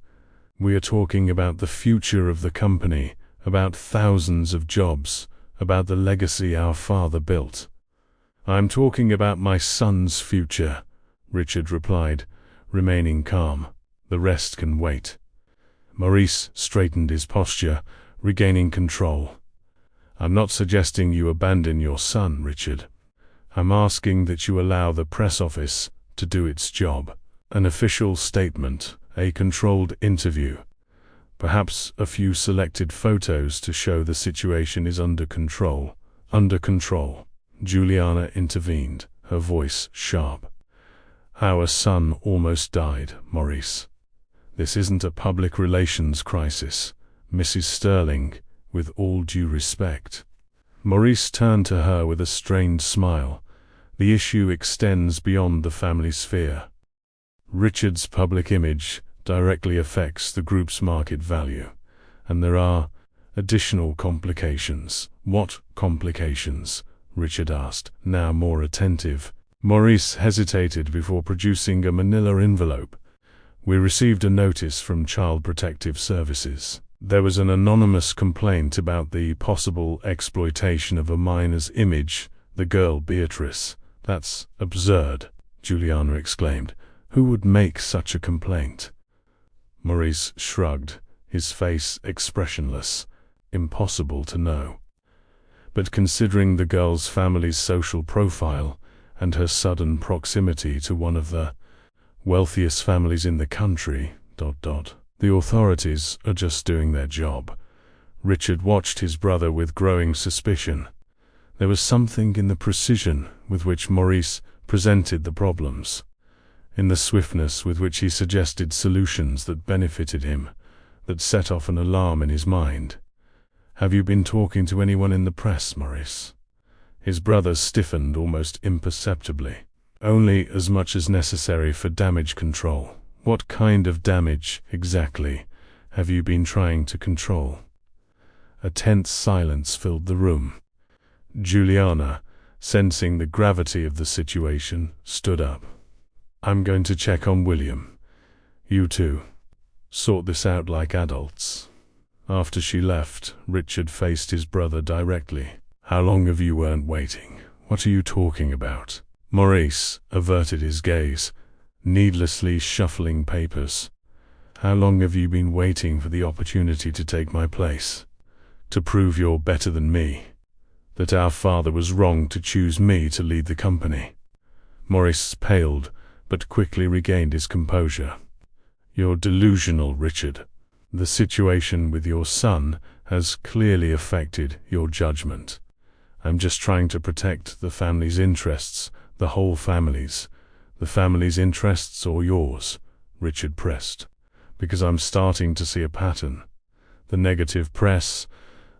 we are talking about the future of the company, about thousands of jobs, about the legacy our father built." "I'm talking about my son's future," Richard replied, remaining calm. "The rest can wait." Maurice straightened his posture, regaining control. "I'm not suggesting you abandon your son, Richard. I'm asking that you allow the press office to do its job. An official statement, a controlled interview, perhaps a few selected photos to show the situation is under control." "Under control," Juliana intervened, her voice sharp. "Our son almost died, Maurice. This isn't a public relations crisis, Mrs. Sterling, with all due respect." Maurice turned to her with a strained smile. "The issue extends beyond the family sphere. Richard's public image directly affects the group's market value, and there are additional complications." "What complications?" Richard asked, now more attentive. Maurice hesitated before producing a manila envelope. "We received a notice from Child Protective Services. There was an anonymous complaint about the possible exploitation of a minor's image, the girl Beatrice." "That's absurd," Juliana exclaimed. "Who would make such a complaint?" Maurice shrugged, his face expressionless. "Impossible to know. But considering the girl's family's social profile and her sudden proximity to one of the wealthiest families in the country, the authorities are just doing their job." Richard watched his brother with growing suspicion. There was something in the precision with which Maurice presented the problems, in the swiftness with which he suggested solutions that benefited him, that set off an alarm in his mind. "Have you been talking to anyone in the press, Maurice?" His brother stiffened almost imperceptibly. "Only as much as necessary for damage control." "What kind of damage, exactly, have you been trying to control?" A tense silence filled the room. Juliana, sensing the gravity of the situation, stood up. "I'm going to check on William. You two sort this out like adults." After she left, Richard faced his brother directly. "How long have you weren't waiting? What are you talking about?" Maurice averted his gaze, needlessly shuffling papers. "How long have you been waiting for the opportunity to take my place? To prove you're better than me? That our father was wrong to choose me to lead the company?" Maurice paled, but quickly regained his composure. "You're delusional, Richard. The situation with your son has clearly affected your judgment. I'm just trying to protect the family's interests, the whole family's. The family's interests or yours?" Richard pressed. "Because I'm starting to see a pattern. The negative press,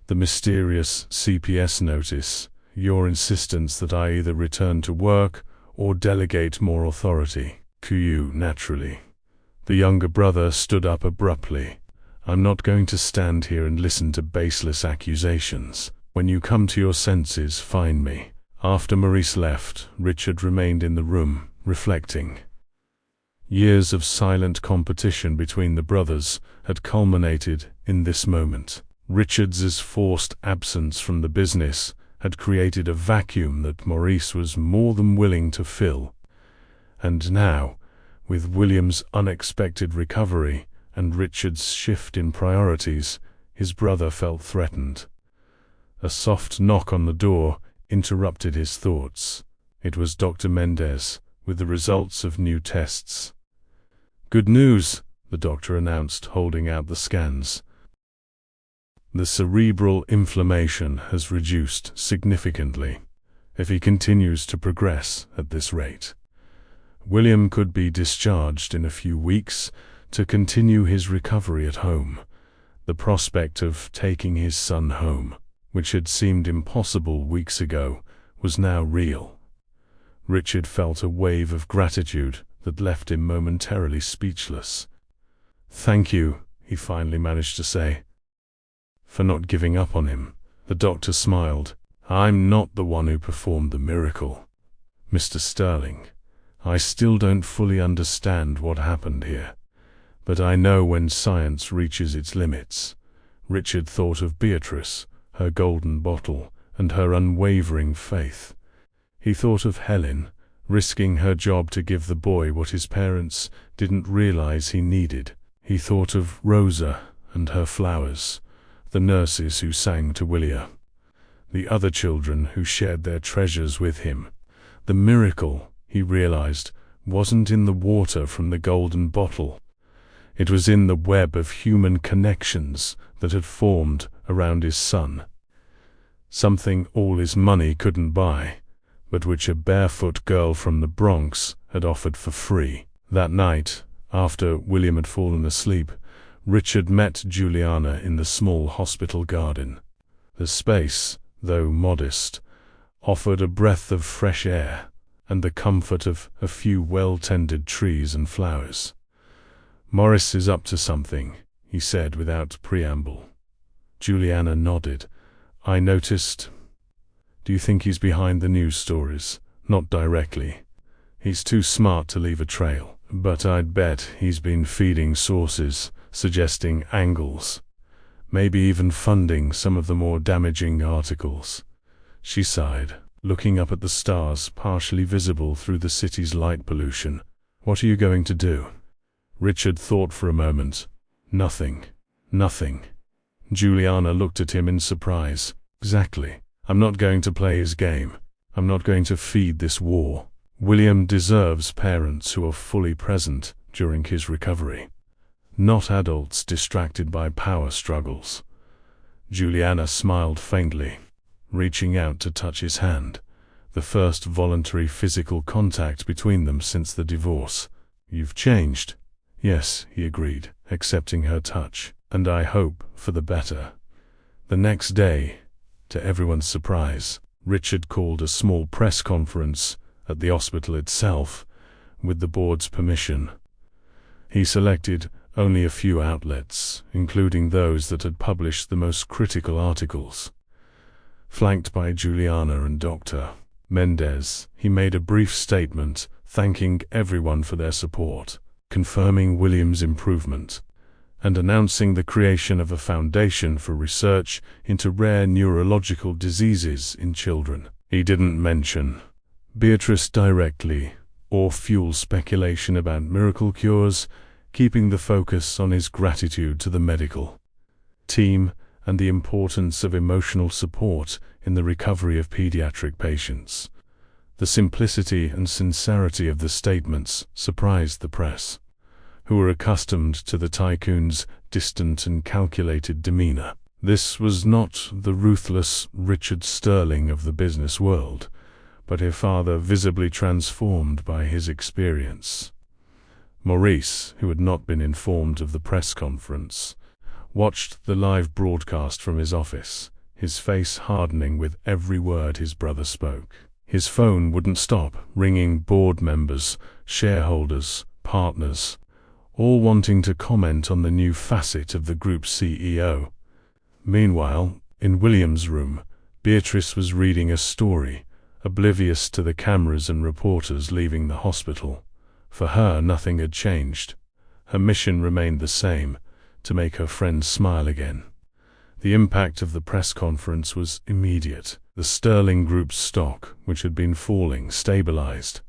the mysterious CPS notice, your insistence that I either return to work or delegate more authority. You, naturally." The younger brother stood up abruptly. "I'm not going to stand here and listen to baseless accusations. When you come to your senses, find me." After Maurice left, Richard remained in the room, reflecting. Years of silent competition between the brothers had culminated in this moment. Richard's forced absence from the business had created a vacuum that Maurice was more than willing to fill. And now, with William's unexpected recovery and Richard's shift in priorities, his brother felt threatened. A soft knock on the door interrupted his thoughts. It was Dr. Mendez, with the results of new tests. "Good news," the doctor announced, holding out the scans. "The cerebral inflammation has reduced significantly. If he continues to progress at this rate, William could be discharged in a few weeks to continue his recovery at home." The prospect of taking his son home, which had seemed impossible weeks ago, was now real. Richard felt a wave of gratitude that left him momentarily speechless. "Thank you," he finally managed to say, "for not giving up on him." The doctor smiled. "I'm not the one who performed the miracle, Mr. Sterling. I still don't fully understand what happened here, but I know when science reaches its limits." Richard thought of Beatrice, her golden bottle, and her unwavering faith. He thought of Helen, risking her job to give the boy what his parents didn't realize he needed. He thought of Rosa and her flowers, the nurses who sang to Willia, the other children who shared their treasures with him. The miracle, he realized, wasn't in the water from the golden bottle. It was in the web of human connections that had formed around his son. Something all his money couldn't buy, but which a barefoot girl from the Bronx had offered for free. That night, after William had fallen asleep, Richard met Juliana in the small hospital garden. The space, though modest, offered a breath of fresh air and the comfort of a few well-tended trees and flowers. "Maurice is up to something," he said without preamble. Juliana nodded. "I noticed. Do you think he's behind the news stories?" "Not directly. He's too smart to leave a trail. But I'd bet he's been feeding sources, suggesting angles, maybe even funding some of the more damaging articles." She sighed, looking up at the stars partially visible through the city's light pollution. "What are you going to do?" Richard thought for a moment. "Nothing. Nothing." Juliana looked at him in surprise. "Exactly. I'm not going to play his game. I'm not going to feed this war. William deserves parents who are fully present during his recovery, not adults distracted by power struggles." Juliana smiled faintly, reaching out to touch his hand, the first voluntary physical contact between them since the divorce. "You've changed." "Yes," he agreed, accepting her touch, "and I hope for the better." The next day, to everyone's surprise, Richard called a small press conference at the hospital itself, with the board's permission. He selected only a few outlets, including those that had published the most critical articles. Flanked by Juliana and Dr. Mendez. He made a brief statement, thanking everyone for their support, confirming William's improvement, and announcing the creation of a foundation for research into rare neurological diseases in children. He didn't mention Beatrice directly, or fuel speculation about miracle cures, keeping the focus on his gratitude to the medical team and the importance of emotional support in the recovery of pediatric patients. The simplicity and sincerity of the statements surprised the press, who were accustomed to the tycoon's distant and calculated demeanor. This was not the ruthless Richard Sterling of the business world, but a father visibly transformed by his experience. Maurice, who had not been informed of the press conference, watched the live broadcast from his office, his face hardening with every word his brother spoke. His phone wouldn't stop ringing, board members, shareholders, partners, all wanting to comment on the new facet of the group's CEO. Meanwhile, in William's room, Beatrice was reading a story, oblivious to the cameras and reporters leaving the hospital. For her, nothing had changed. Her mission remained the same: to make her friends smile again. The impact of the press conference was immediate. The Sterling Group's stock, which had been falling, stabilized.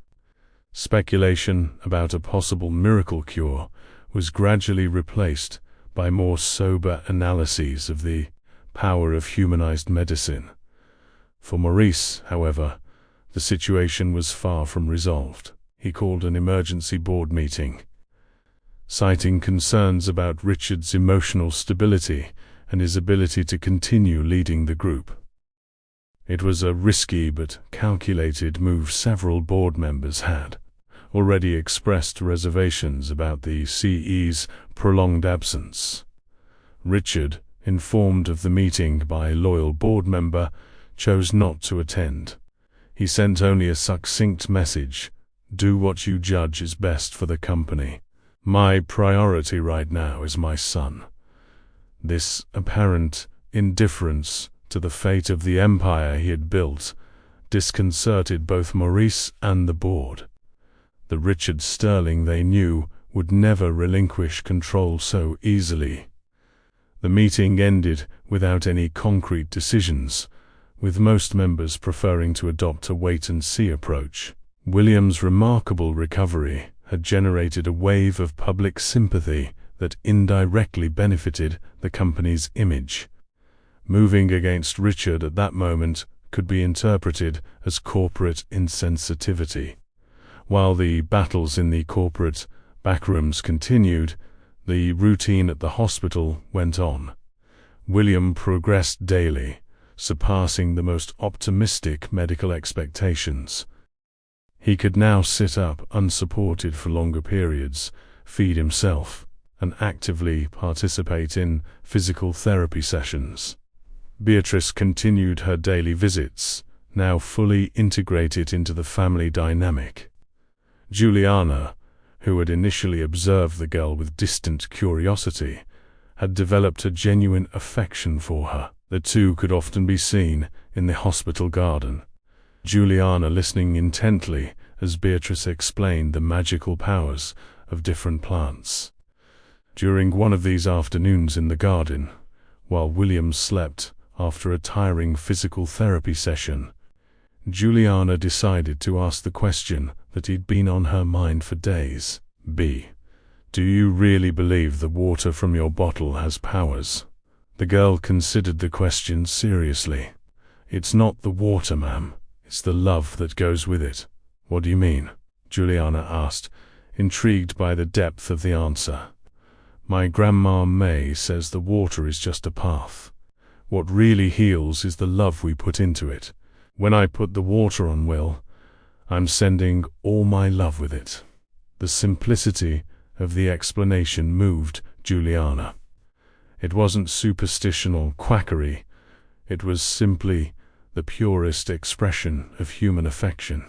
Speculation about a possible miracle cure was gradually replaced by more sober analyses of the power of humanized medicine. For Maurice, however, the situation was far from resolved. He called an emergency board meeting, citing concerns about Richard's emotional stability and his ability to continue leading the group. It was a risky but calculated move. Several board members had already expressed reservations about the CE's prolonged absence. Richard, informed of the meeting by a loyal board member, chose not to attend. He sent only a succinct message: "Do what you judge is best for the company. My priority right now is my son." This apparent indifference to the fate of the empire he had built disconcerted both Maurice and the board. The Richard Sterling they knew would never relinquish control so easily. The meeting ended without any concrete decisions, with most members preferring to adopt a wait-and-see approach. William's remarkable recovery had generated a wave of public sympathy that indirectly benefited the company's image. Moving against Richard at that moment could be interpreted as corporate insensitivity. While the battles in the corporate backrooms continued, the routine at the hospital went on. William progressed daily, surpassing the most optimistic medical expectations. He could now sit up unsupported for longer periods, feed himself, and actively participate in physical therapy sessions. Beatrice continued her daily visits, now fully integrated into the family dynamic. Juliana, who had initially observed the girl with distant curiosity, had developed a genuine affection for her. The two could often be seen in the hospital garden, Juliana listening intently as Beatrice explained the magical powers of different plants. During one of these afternoons in the garden, while William slept after a tiring physical therapy session, Juliana decided to ask the question that had been on her mind for days. "B, do you really believe the water from your bottle has powers?" The girl considered the question seriously. "It's not the water, ma'am. It's the love that goes with it." "What do you mean?" Juliana asked, intrigued by the depth of the answer. "My Grandma May says the water is just a path. What really heals is the love we put into it. When I put the water on Will, I'm sending all my love with it." The simplicity of the explanation moved Juliana. It wasn't superstition or quackery. It was simply the purest expression of human affection,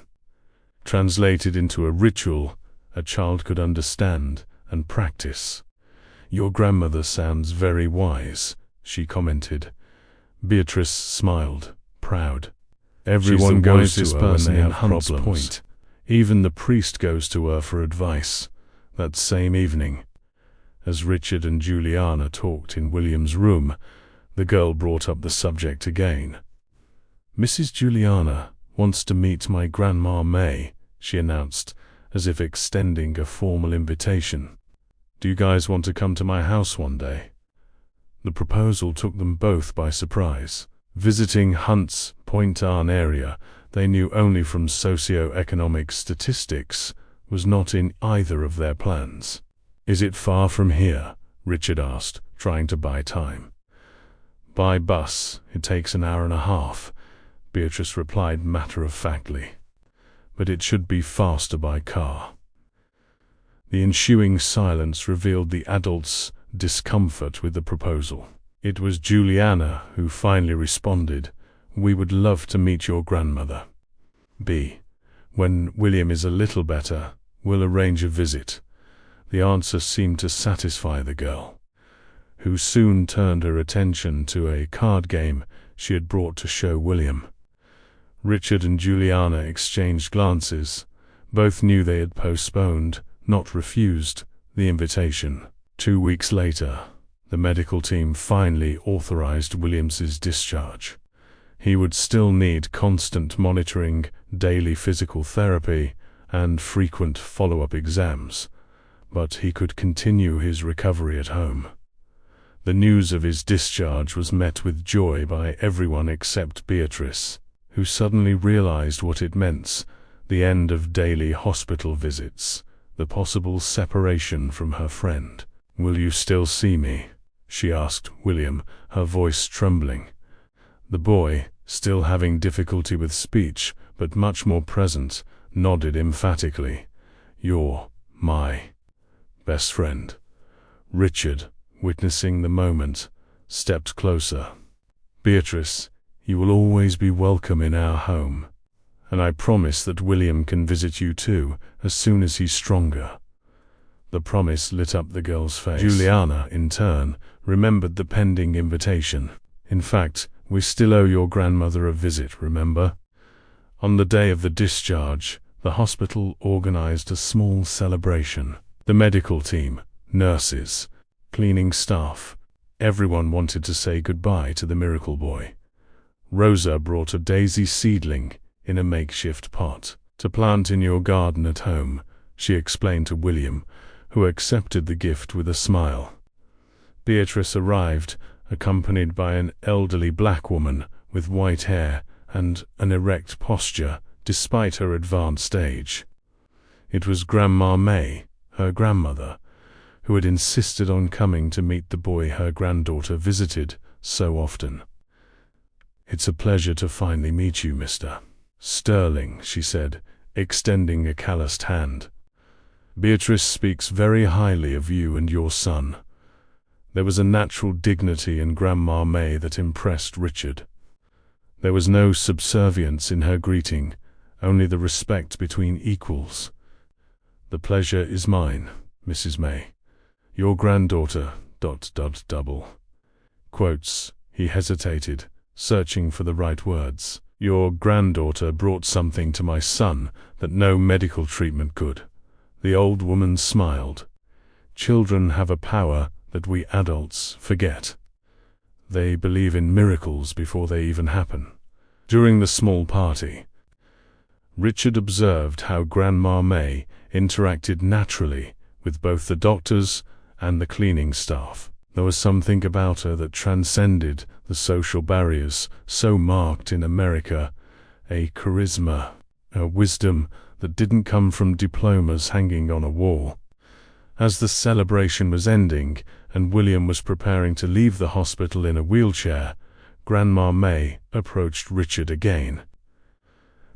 translated into a ritual a child could understand and practice. "Your grandmother sounds very wise," she commented. Beatrice smiled, proud. Everyone goes to her when they have problems. Even the priest goes to her for advice. That same evening, as Richard and Juliana talked in William's room, the girl brought up the subject again. "Mrs. Juliana wants to meet my Grandma May," she announced, as if extending a formal invitation. "Do you guys want to come to my house one day?" The proposal took them both by surprise. Visiting Hunts Point Arn area they knew only from socio-economic statistics was not in either of their plans. "Is it far from here?" Richard asked, trying to buy time. "By bus, it takes an hour and a half," Beatrice replied matter-of-factly. "But it should be faster by car." The ensuing silence revealed the adults' discomfort with the proposal. It was Juliana who finally responded, "We would love to meet your grandmother. When William is a little better, we'll arrange a visit." The answer seemed to satisfy the girl, who soon turned her attention to a card game she had brought to show William. Richard and Juliana exchanged glances. Both knew they had postponed, not refused, the invitation. 2 weeks later, the medical team finally authorized Williams's discharge. He would still need constant monitoring, daily physical therapy, and frequent follow-up exams, but he could continue his recovery at home. The news of his discharge was met with joy by everyone except Beatrice, who suddenly realized what it meant: the end of daily hospital visits, the possible separation from her friend. "Will you still see me?" she asked William, her voice trembling. The boy, still having difficulty with speech, but much more present, nodded emphatically. "You're my best friend." Richard, witnessing the moment, stepped closer. "Beatrice, you will always be welcome in our home. And I promise that William can visit you too, as soon as he's stronger." The promise lit up the girl's face. Juliana, in turn, remembered the pending invitation. "In fact, we still owe your grandmother a visit, remember?" On the day of the discharge, the hospital organized a small celebration. The medical team, nurses, cleaning staff, everyone wanted to say goodbye to the miracle boy. Rosa brought a daisy seedling in a makeshift pot to plant in your garden at home, she explained to William, who accepted the gift with a smile. Beatrice arrived, accompanied by an elderly black woman with white hair and an erect posture despite her advanced age. It was Grandma May, her grandmother, who had insisted on coming to meet the boy her granddaughter visited so often. "It's a pleasure to finally meet you, Mr. Sterling," she said, extending a calloused hand. "Beatrice speaks very highly of you and your son." There was a natural dignity in Grandma May that impressed Richard. There was no subservience in her greeting, only the respect between equals. "The pleasure is mine, Mrs. May. Your granddaughter, ... Quotes, he hesitated, searching for the right words. "Your granddaughter brought something to my son that no medical treatment could." The old woman smiled. "Children have a power that we adults forget. They believe in miracles before they even happen." During the small party, Richard observed how Grandma May interacted naturally with both the doctors and the cleaning staff. There was something about her that transcended the social barriers so marked in America, a charisma, a wisdom that didn't come from diplomas hanging on a wall. As the celebration was ending and William was preparing to leave the hospital in a wheelchair, Grandma May approached Richard again.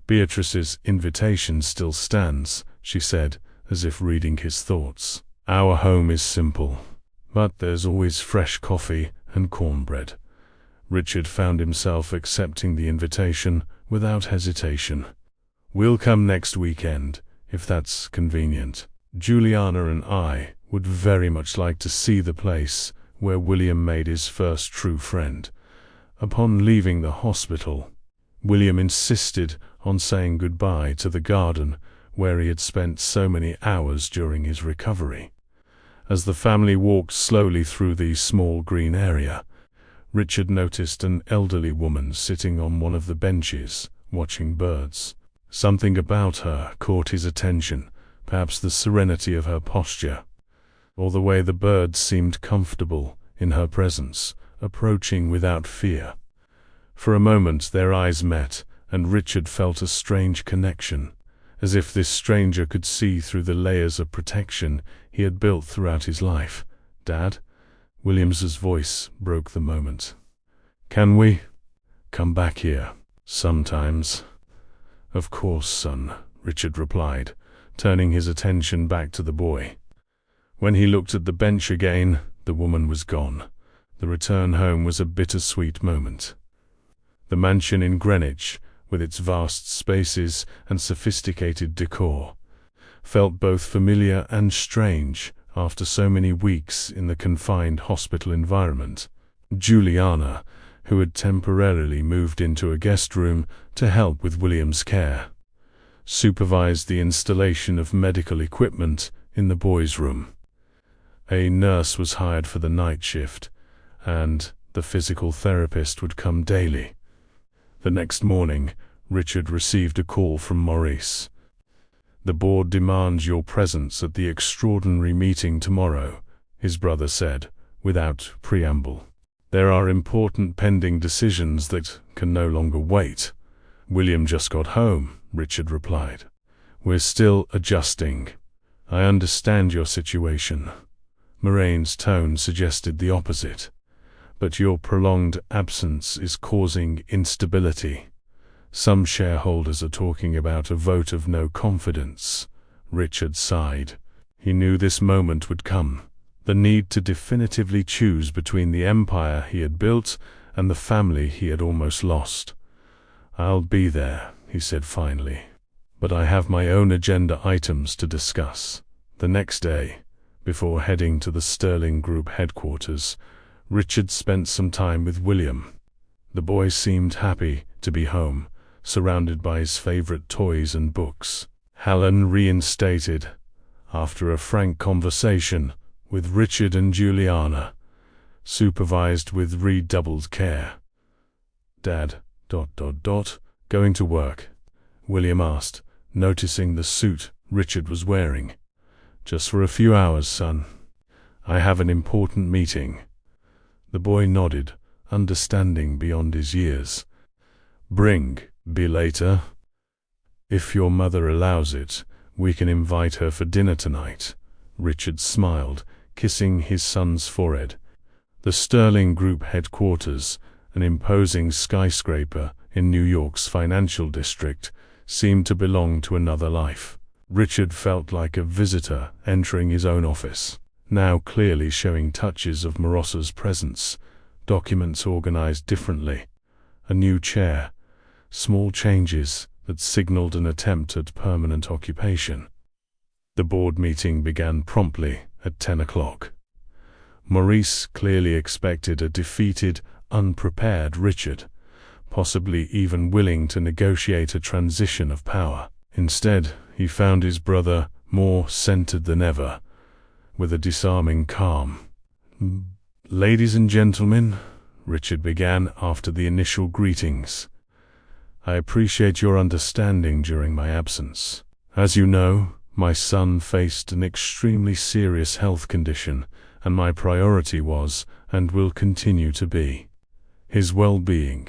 "Beatrice's invitation still stands," she said, as if reading his thoughts. "Our home is simple, but there's always fresh coffee and cornbread." Richard found himself accepting the invitation without hesitation. "We'll come next weekend, if that's convenient. Juliana and I would very much like to see the place where William made his first true friend." Upon leaving the hospital, William insisted on saying goodbye to the garden where he had spent so many hours during his recovery. As the family walked slowly through the small green area, Richard noticed an elderly woman sitting on one of the benches, watching birds. Something about her caught his attention, perhaps the serenity of her posture, or the way the birds seemed comfortable in her presence, approaching without fear. For a moment their eyes met, and Richard felt a strange connection, as if this stranger could see through the layers of protection he had built throughout his life. "Dad?" Williams's voice broke the moment. "Can we come back here sometimes?" "Of course, son," Richard replied, turning his attention back to the boy. When he looked at the bench again, the woman was gone. The return home was a bittersweet moment. The mansion in Greenwich, with its vast spaces and sophisticated decor, felt both familiar and strange after so many weeks in the confined hospital environment. Juliana, who had temporarily moved into a guest room to help with William's care, supervised the installation of medical equipment in the boys' room. A nurse was hired for the night shift, and the physical therapist would come daily. The next morning, Richard received a call from Maurice. "The board demands your presence at the extraordinary meeting tomorrow," his brother said, without preamble. "There are important pending decisions that can no longer wait." "William just got home," Richard replied. "We're still adjusting. I understand your situation." Moraine's tone suggested the opposite. "But your prolonged absence is causing instability. Some shareholders are talking about a vote of no confidence." Richard sighed. He knew this moment would come, the need to definitively choose between the empire he had built and the family he had almost lost. "I'll be there," he said finally, "but I have my own agenda items to discuss." The next day, before heading to the Sterling Group headquarters, Richard spent some time with William. The boy seemed happy to be home, surrounded by his favorite toys and books. Helen reinstated, after a frank conversation with Richard and Juliana, supervised with redoubled care. "Dad, going to work?" William asked, noticing the suit Richard was wearing. "Just for a few hours, son. I have an important meeting." The boy nodded, understanding beyond his years. Be later. If your mother allows it, we can invite her for dinner tonight." Richard smiled, kissing his son's forehead. The Sterling Group headquarters, an imposing skyscraper in New York's financial district, seemed to belong to another life. Richard felt like a visitor entering his own office, now clearly showing touches of Morossa's presence, documents organized differently, a new chair, small changes that signaled an attempt at permanent occupation. The board meeting began promptly at 10 o'clock. Maurice clearly expected a defeated, unprepared Richard, possibly even willing to negotiate a transition of power. Instead, he found his brother more centered than ever, with a disarming calm. "Ladies and gentlemen," Richard began after the initial greetings, "I appreciate your understanding during my absence. As you know, my son faced an extremely serious health condition, and my priority was, and will continue to be, his well-being."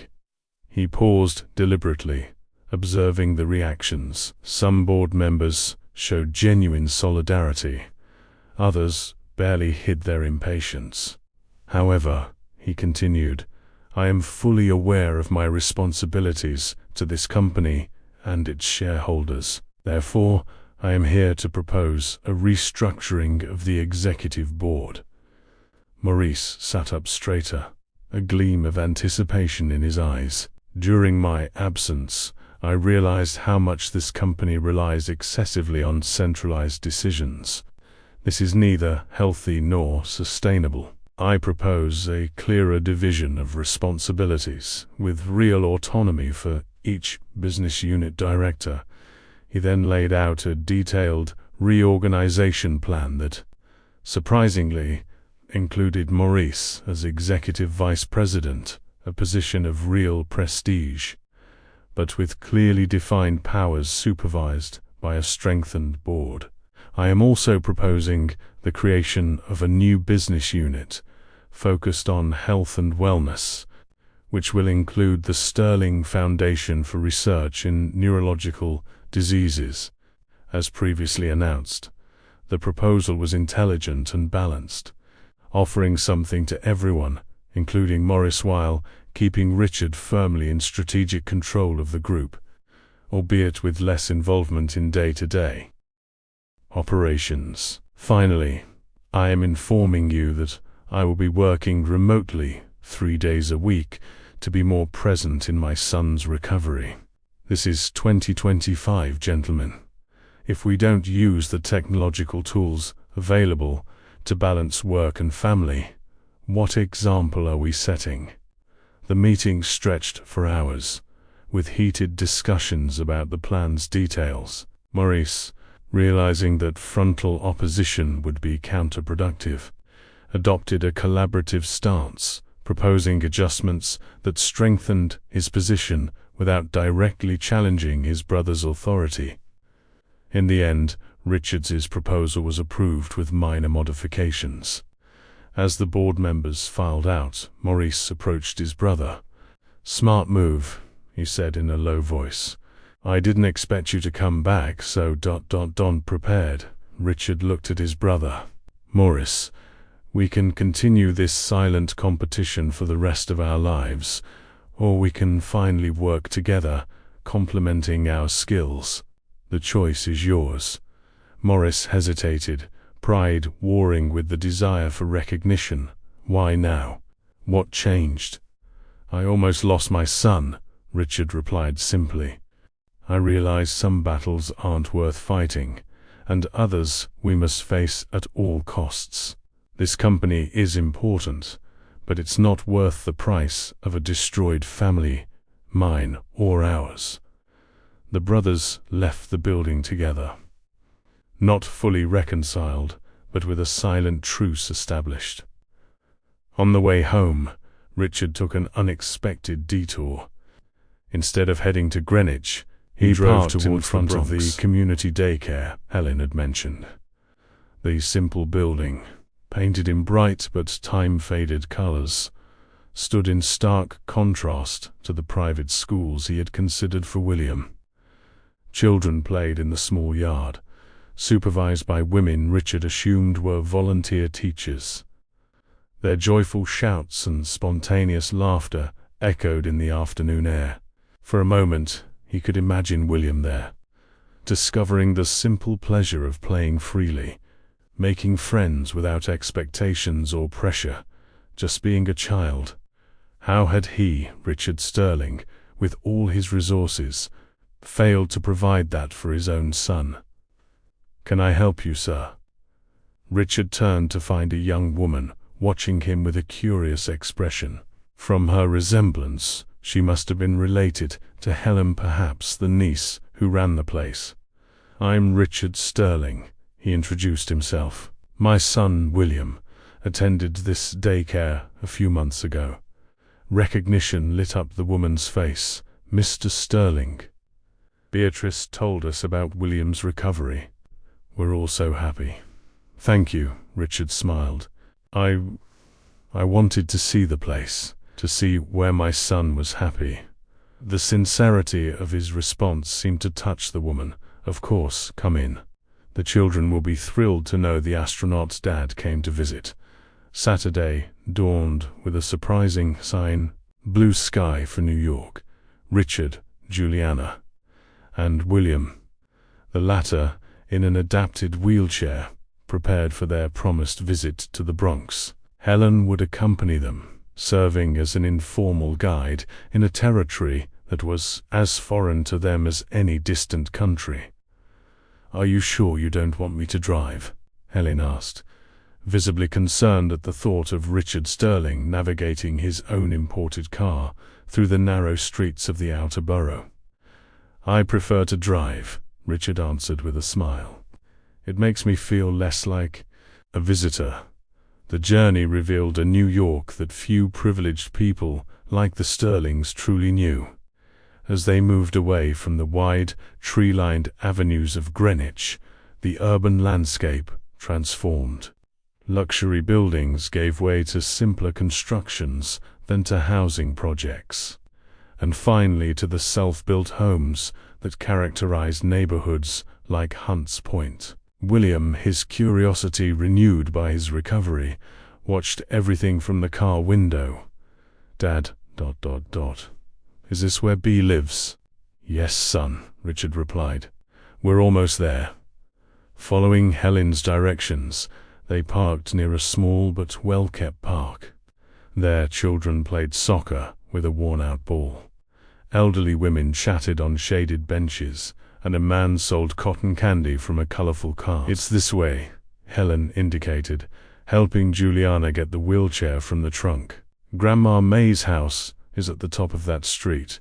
He paused deliberately, observing the reactions. Some board members showed genuine solidarity. Others barely hid their impatience. "However," he continued, "I am fully aware of my responsibilities to this company and its shareholders. Therefore, I am here to propose a restructuring of the executive board." Maurice sat up straighter, a gleam of anticipation in his eyes. "During my absence, I realized how much this company relies excessively on centralized decisions. This is neither healthy nor sustainable. I propose a clearer division of responsibilities, with real autonomy for each business unit director. He then laid out a detailed reorganization plan that, surprisingly, included Maurice as executive vice president, a position of real prestige, but with clearly defined powers supervised by a strengthened board. I am also proposing the creation of a new business unit focused on health and wellness, which will include the Sterling Foundation for Research in Neurological Diseases. As previously announced, the proposal was intelligent and balanced, offering something to everyone, including Maurice, while keeping Richard firmly in strategic control of the group, albeit with less involvement in day-to-day operations. Finally, I am informing you that I will be working remotely 3 days a week to be more present in my son's recovery. This is 2025, gentlemen. If we don't use the technological tools available to balance work and family, what example are we setting? The meeting stretched for hours, with heated discussions about the plan's details. Maurice, realizing that frontal opposition would be counterproductive, adopted a collaborative stance, proposing adjustments that strengthened his position without directly challenging his brother's authority. In the end, Richard's proposal was approved with minor modifications. As the board members filed out, Maurice approached his brother. "Smart move," he said in a low voice. "I didn't expect you to come back so prepared." Richard looked at his brother. "Maurice, we can continue this silent competition for the rest of our lives, or we can finally work together, complementing our skills. The choice is yours." Maurice hesitated, pride warring with the desire for recognition. "Why now? What changed?" "I almost lost my son," Richard replied simply. "I realize some battles aren't worth fighting, and others we must face at all costs. This company is important, but it's not worth the price of a destroyed family, mine or ours." The brothers left the building together, not fully reconciled, but with a silent truce established. On the way home, Richard took an unexpected detour. Instead of heading to Greenwich, he drove in front of the community daycare Helen had mentioned. The simple building, painted in bright but time-faded colors, stood in stark contrast to the private schools he had considered for William. Children played in the small yard, supervised by women Richard assumed were volunteer teachers. Their joyful shouts and spontaneous laughter echoed in the afternoon air. For a moment, he could imagine William there, discovering the simple pleasure of playing freely, making friends without expectations or pressure, just being a child. How had he, Richard Sterling, with all his resources, failed to provide that for his own son? "Can I help you, sir?" Richard turned to find a young woman watching him with a curious expression. From her resemblance, she must have been related to Helen, perhaps the niece who ran the place. "I'm Richard Sterling," he introduced himself. "My son, William, attended this daycare a few months ago." Recognition lit up the woman's face. "Mr. Sterling. Beatrice told us about William's recovery. We're all so happy." "Thank you," Richard smiled. I wanted to see the place, to see where my son was happy." The sincerity of his response seemed to touch the woman. "Of course, come in. The children will be thrilled to know the astronaut's dad came to visit." Saturday dawned with a surprising sign: blue sky for New York. Richard, Juliana, and William, the latter in an adapted wheelchair, prepared for their promised visit to the Bronx. Helen would accompany them, serving as an informal guide in a territory that was as foreign to them as any distant country. "Are you sure you don't want me to drive?" Helen asked, visibly concerned at the thought of Richard Sterling navigating his own imported car through the narrow streets of the outer borough. "I prefer to drive," Richard answered with a smile. "It makes me feel less like a visitor." The journey revealed a New York that few privileged people like the Sterlings truly knew. As they moved away from the wide, tree-lined avenues of Greenwich, the urban landscape transformed. Luxury buildings gave way to simpler constructions than to housing projects, and finally to the self-built homes that characterized neighborhoods like Hunts Point. William, his curiosity renewed by his recovery, watched everything from the car window. "Dad, ... Is this where B lives?" "Yes, son," Richard replied. "We're almost there." Following Helen's directions, they parked near a small but well-kept park. There, children played soccer with a worn-out ball. Elderly women chatted on shaded benches, and a man sold cotton candy from a colorful cart. "It's this way," Helen indicated, helping Juliana get the wheelchair from the trunk. "Grandma May's house is at the top of that street."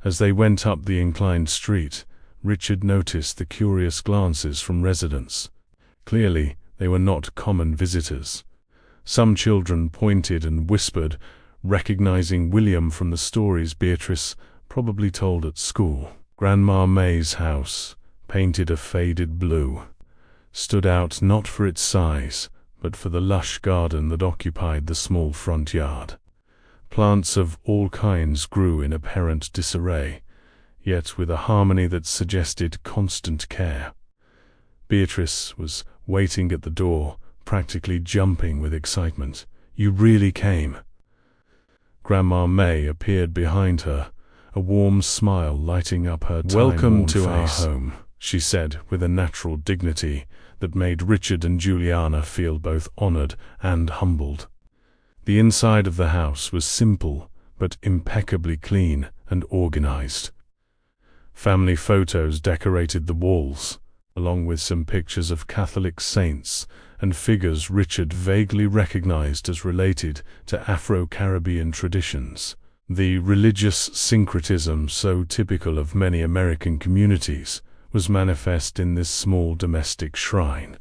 As they went up the inclined street, Richard noticed the curious glances from residents. Clearly, they were not common visitors. Some children pointed and whispered, recognizing William from the stories Beatrice probably told at school. Grandma May's house, painted a faded blue, stood out not for its size, but for the lush garden that occupied the small front yard. Plants of all kinds grew in apparent disarray, yet with a harmony that suggested constant care. Beatrice was waiting at the door, practically jumping with excitement. "You really came." Grandma May appeared behind her, a warm smile lighting up her time-worn face. "Welcome to our home," she said with a natural dignity that made Richard and Juliana feel both honored and humbled. The inside of the house was simple, but impeccably clean and organized. Family photos decorated the walls, along with some pictures of Catholic saints and figures Richard vaguely recognized as related to Afro-Caribbean traditions. The religious syncretism so typical of many American communities was manifest in this small domestic shrine.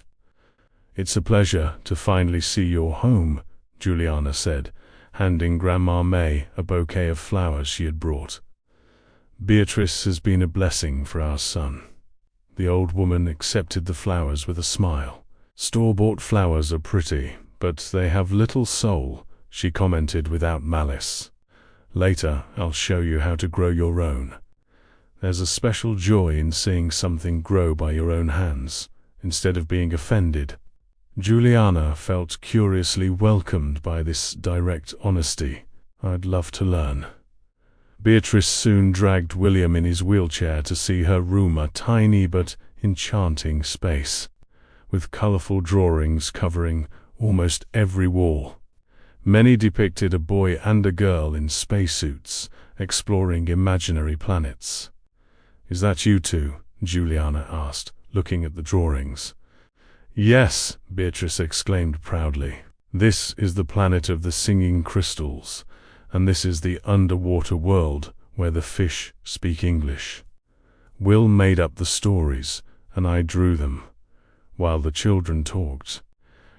"It's a pleasure to finally see your home," Juliana said, handing Grandma May a bouquet of flowers she had brought. "Beatrice has been a blessing for our son." The old woman accepted the flowers with a smile. "Store-bought flowers are pretty, but they have little soul," she commented without malice. "Later, I'll show you how to grow your own. There's a special joy in seeing something grow by your own hands, instead of being offended." Juliana felt curiously welcomed by this direct honesty. "I'd love to learn." Beatrice soon dragged William in his wheelchair to see her room, a tiny but enchanting space, with colorful drawings covering almost every wall. Many depicted a boy and a girl in spacesuits, exploring imaginary planets. "Is that you two?" Juliana asked, looking at the drawings. "Yes," Beatrice exclaimed proudly. "This is the planet of the singing crystals, and this is the underwater world where the fish speak English. Will made up the stories, and I drew them." While the children talked,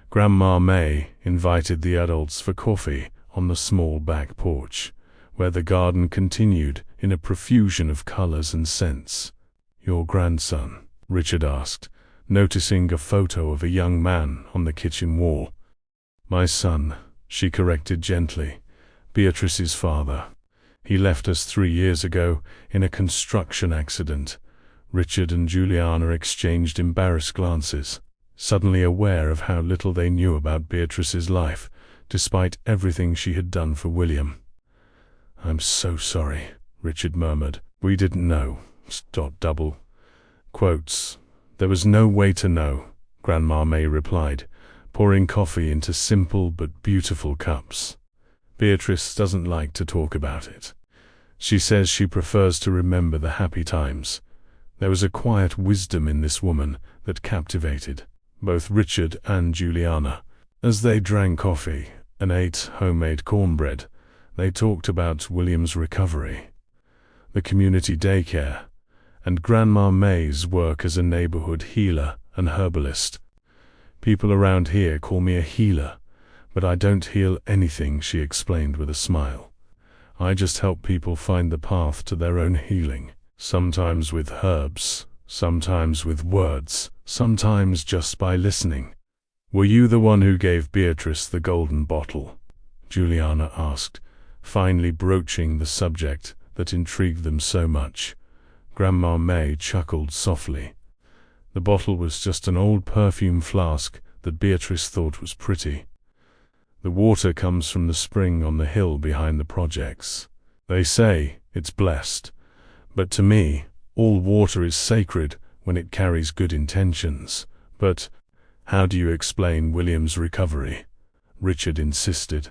Grandma May invited the adults for coffee on the small back porch, where the garden continued in a profusion of colors and scents. "Your grandson?" Richard asked, noticing a photo of a young man on the kitchen wall. "My son," she corrected gently. "Beatrice's father. He left us 3 years ago in a construction accident." Richard and Juliana exchanged embarrassed glances, suddenly aware of how little they knew about Beatrice's life, despite everything she had done for William. "I'm so sorry," Richard murmured. "We didn't know." Double quotes. "There was no way to know," Grandma May replied, pouring coffee into simple but beautiful cups. "Beatrice doesn't like to talk about it. She says she prefers to remember the happy times." There was a quiet wisdom in this woman that captivated both Richard and Juliana. As they drank coffee and ate homemade cornbread, they talked about William's recovery, the community daycare, and Grandma May's work as a neighborhood healer and herbalist. People around here call me a healer, but I don't heal anything, she explained with a smile. I just help people find the path to their own healing, sometimes with herbs, sometimes with words, sometimes just by listening. Were you the one who gave Beatrice the golden bottle? Juliana asked, finally broaching the subject that intrigued them so much. Grandma May chuckled softly. The bottle was just an old perfume flask that Beatrice thought was pretty. The water comes from the spring on the hill behind the projects. They say it's blessed, but to me, all water is sacred when it carries good intentions. But how do you explain William's recovery? Richard insisted.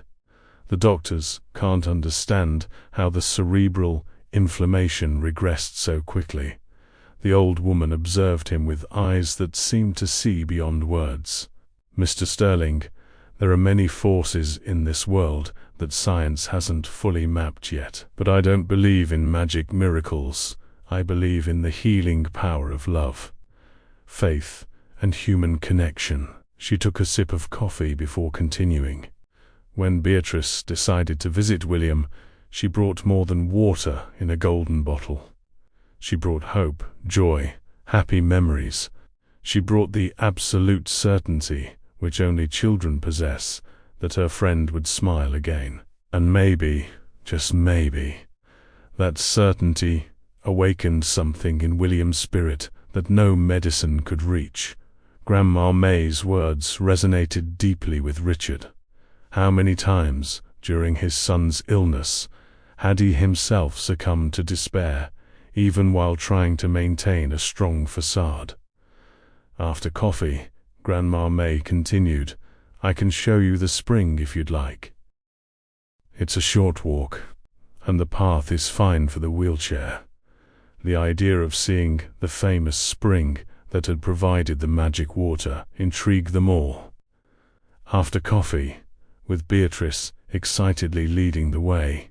The doctors can't understand how the cerebral inflammation regressed so quickly. The old woman observed him with eyes that seemed to see beyond words. Mr. Sterling, there are many forces in this world that science hasn't fully mapped yet. But I don't believe in magic miracles. I believe in the healing power of love, faith, and human connection. She took a sip of coffee before continuing. When Beatrice decided to visit William, she brought more than water in a golden bottle. She brought hope, joy, happy memories. She brought the absolute certainty, which only children possess, that her friend would smile again. And maybe, just maybe, that certainty awakened something in William's spirit that no medicine could reach. Grandma May's words resonated deeply with Richard. How many times, during his son's illness, had he himself succumbed to despair, even while trying to maintain a strong facade? After coffee, Grandma May continued, I can show you the spring if you'd like. It's a short walk, and the path is fine for the wheelchair. The idea of seeing the famous spring that had provided the magic water intrigued them all. After coffee, with Beatrice excitedly leading the way,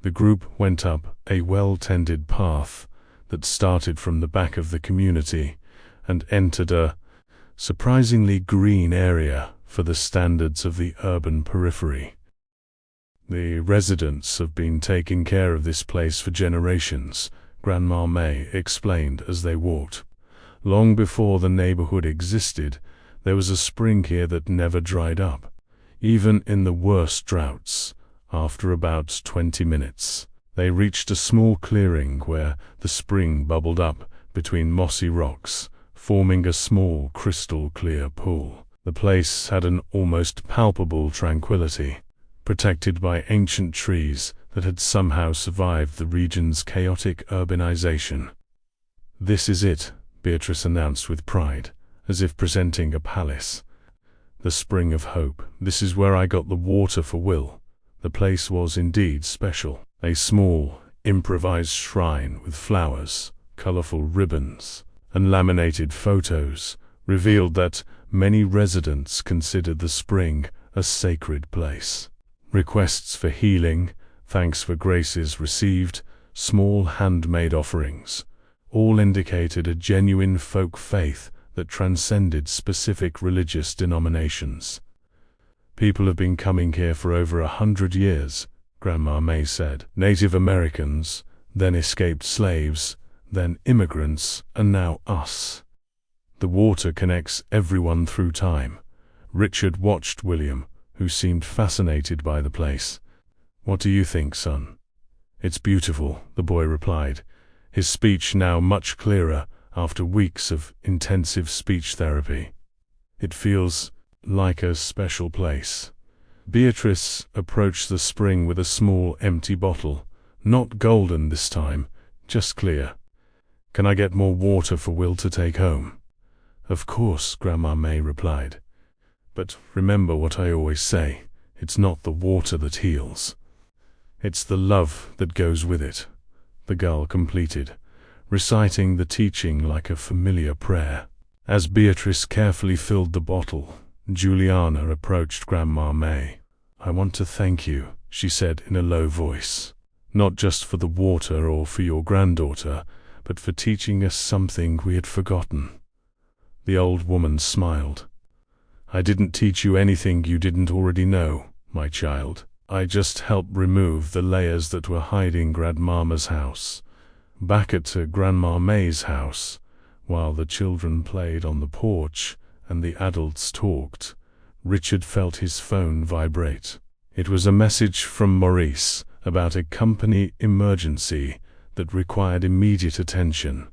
the group went up a well-tended path that started from the back of the community and entered a surprisingly green area for the standards of the urban periphery. The residents have been taking care of this place for generations, Grandma May explained as they walked. Long before the neighborhood existed, there was a spring here that never dried up, even in the worst droughts. After about 20 minutes, they reached a small clearing where the spring bubbled up between mossy rocks, forming a small crystal-clear pool. The place had an almost palpable tranquility, protected by ancient trees that had somehow survived the region's chaotic urbanization. This is it, Beatrice announced with pride, as if presenting a palace. The spring of hope. This is where I got the water for Will. The place was indeed special. A small, improvised shrine with flowers, colorful ribbons, and laminated photos revealed that many residents considered the spring a sacred place. Requests for healing, thanks for graces received, small handmade offerings, all indicated a genuine folk faith that transcended specific religious denominations. People have been coming here for over 100 years, Grandma May said. Native Americans, then escaped slaves, then immigrants, and now us. The water connects everyone through time. Richard watched William, who seemed fascinated by the place. What do you think, son? It's beautiful, the boy replied, his speech now much clearer after weeks of intensive speech therapy. It feels like a special place. Beatrice approached the spring with a small empty bottle, not golden this time, just clear. Can I get more water for Will to take home? Of course, Grandma May replied. But remember what I always say, it's not the water that heals. It's the love that goes with it, the girl completed, reciting the teaching like a familiar prayer. As Beatrice carefully filled the bottle, Juliana approached Grandma May. I want to thank you, she said in a low voice, not just for the water or for your granddaughter, but for teaching us something we had forgotten." The old woman smiled. "I didn't teach you anything you didn't already know, my child. I just helped remove the layers that were hiding Grandmama's house." Back at Grandma May's house, while the children played on the porch and the adults talked, Richard felt his phone vibrate. It was a message from Maurice about a company emergency that required immediate attention.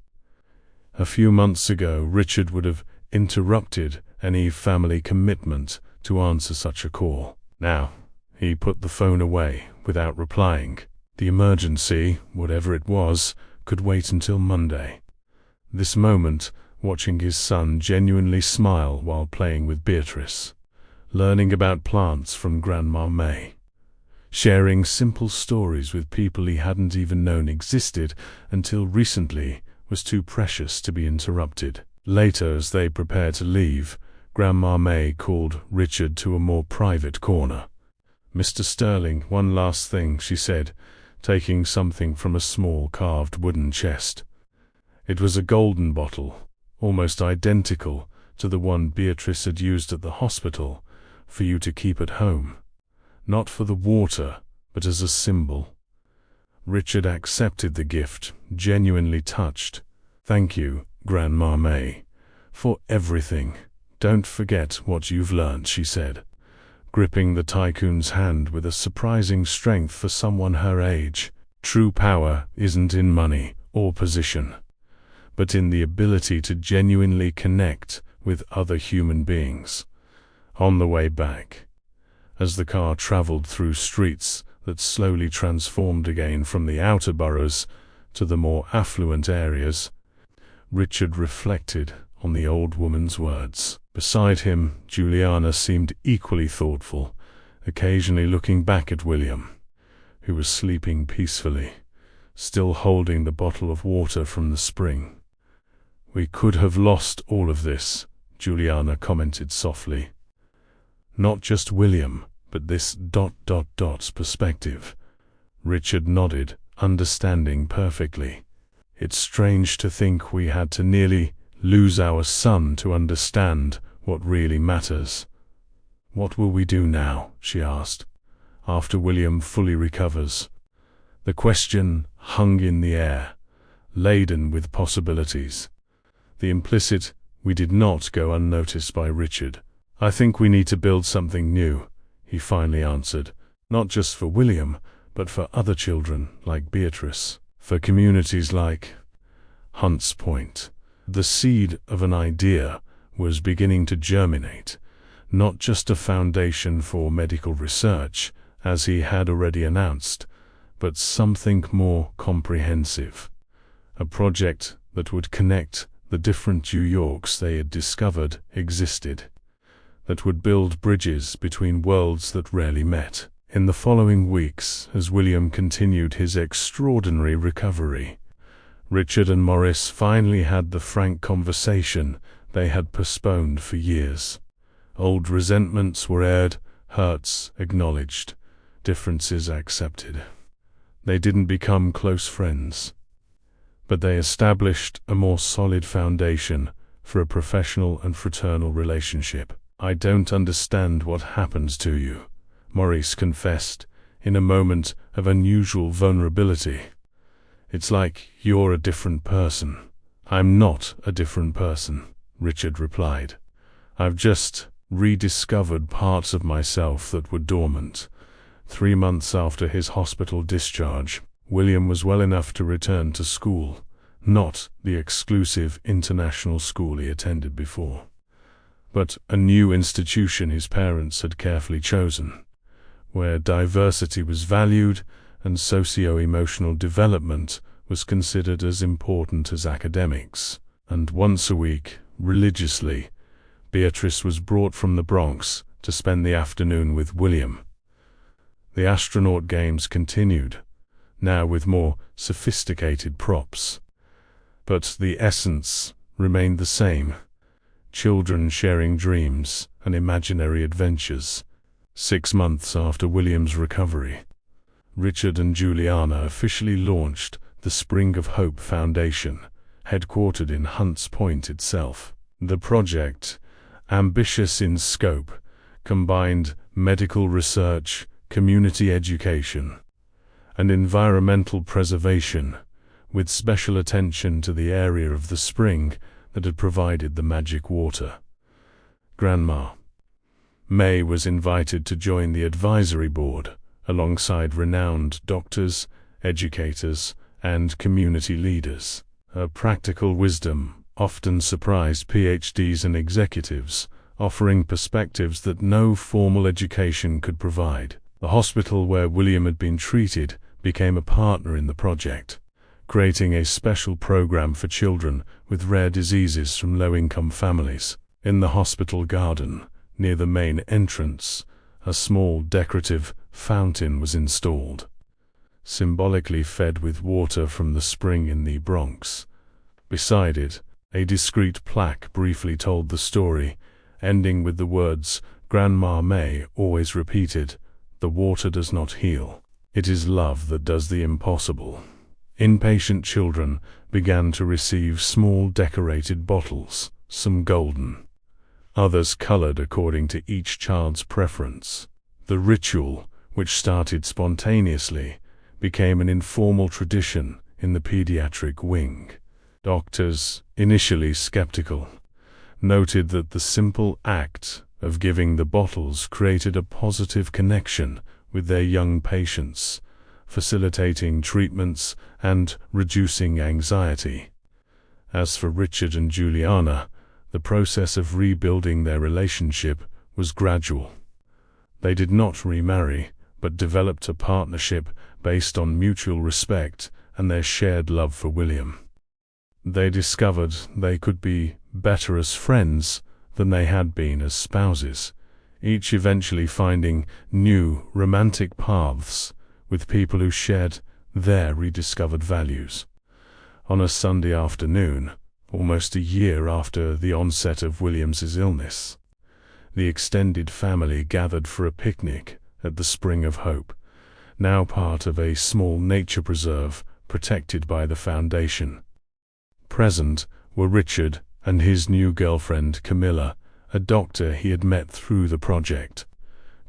A few months ago, Richard would have interrupted any family commitment to answer such a call. Now, he put the phone away without replying. The emergency, whatever it was, could wait until Monday. This moment, watching his son genuinely smile while playing with Beatrice, learning about plants from Grandma May, sharing simple stories with people he hadn't even known existed until recently, was too precious to be interrupted. Later, as they prepared to leave, Grandma May called Richard to a more private corner. "Mr. Sterling, one last thing," she said, taking something from a small carved wooden chest. It was a golden bottle, almost identical to the one Beatrice had used at the hospital, for you to keep at home. Not for the water, but as a symbol. Richard accepted the gift, genuinely touched. "Thank you, Grandma May, for everything. Don't forget what you've learned," she said, gripping the tycoon's hand with a surprising strength for someone her age. "True power isn't in money or position, but in the ability to genuinely connect with other human beings." On the way back, as the car traveled through streets that slowly transformed again from the outer boroughs to the more affluent areas, Richard reflected on the old woman's words. Beside him, Juliana seemed equally thoughtful, occasionally looking back at William, who was sleeping peacefully, still holding the bottle of water from the spring. "We could have lost all of this," Juliana commented softly. "Not just William, but this ... perspective." Richard nodded, understanding perfectly. "It's strange to think we had to nearly lose our son to understand what really matters." "What will we do now?" she asked, "after William fully recovers?" The question hung in the air, laden with possibilities. The implicit "we" did not go unnoticed by Richard. "I think we need to build something new," he finally answered. "Not just for William, but for other children like Beatrice, for communities like Hunts Point." The seed of an idea was beginning to germinate, not just a foundation for medical research, as he had already announced, but something more comprehensive. A project that would connect the different New Yorks they had discovered existed, that would build bridges between worlds that rarely met. In the following weeks, as William continued his extraordinary recovery, Richard and Maurice finally had the frank conversation they had postponed for years. Old resentments were aired, hurts acknowledged, differences accepted. They didn't become close friends, but they established a more solid foundation for a professional and fraternal relationship. "I don't understand what happens to you," Maurice confessed, in a moment of unusual vulnerability. "It's like you're a different person." "I'm not a different person," Richard replied. "I've just rediscovered parts of myself that were dormant." 3 months after his hospital discharge, William was well enough to return to school, not the exclusive international school he attended before, but a new institution his parents had carefully chosen, where diversity was valued and socio-emotional development was considered as important as academics. And once a week, religiously, Beatrice was brought from the Bronx to spend the afternoon with William. The astronaut games continued, now with more sophisticated props. But the essence remained the same: children sharing dreams and imaginary adventures. 6 months after William's recovery, Richard and Juliana officially launched the Spring of Hope Foundation, headquartered in Hunts Point itself. The project, ambitious in scope, combined medical research, community education, and environmental preservation, with special attention to the area of the spring that had provided the magic water. Grandma May was invited to join the advisory board, alongside renowned doctors, educators, and community leaders. Her practical wisdom often surprised PhDs and executives, offering perspectives that no formal education could provide. The hospital where William had been treated became a partner in the project, creating a special program for children with rare diseases from low-income families. In the hospital garden, near the main entrance, a small decorative fountain was installed, symbolically fed with water from the spring in the Bronx. Beside it, a discreet plaque briefly told the story, ending with the words Grandma May always repeated, "The water does not heal. It is love that does the impossible." Inpatient children began to receive small decorated bottles, some golden, others colored according to each child's preference. The ritual, which started spontaneously, became an informal tradition in the pediatric wing. Doctors, initially skeptical, noted that the simple act of giving the bottles created a positive connection with their young patients, facilitating treatments and reducing anxiety. As for Richard and Juliana, the process of rebuilding their relationship was gradual. They did not remarry, but developed a partnership based on mutual respect and their shared love for William. They discovered they could be better as friends than they had been as spouses, each eventually finding new romantic paths with people who shared their rediscovered values. On a Sunday afternoon, almost a year after the onset of William's illness, the extended family gathered for a picnic at the Spring of Hope, now part of a small nature preserve protected by the foundation. Present were Richard and his new girlfriend Camilla, a doctor he had met through the project,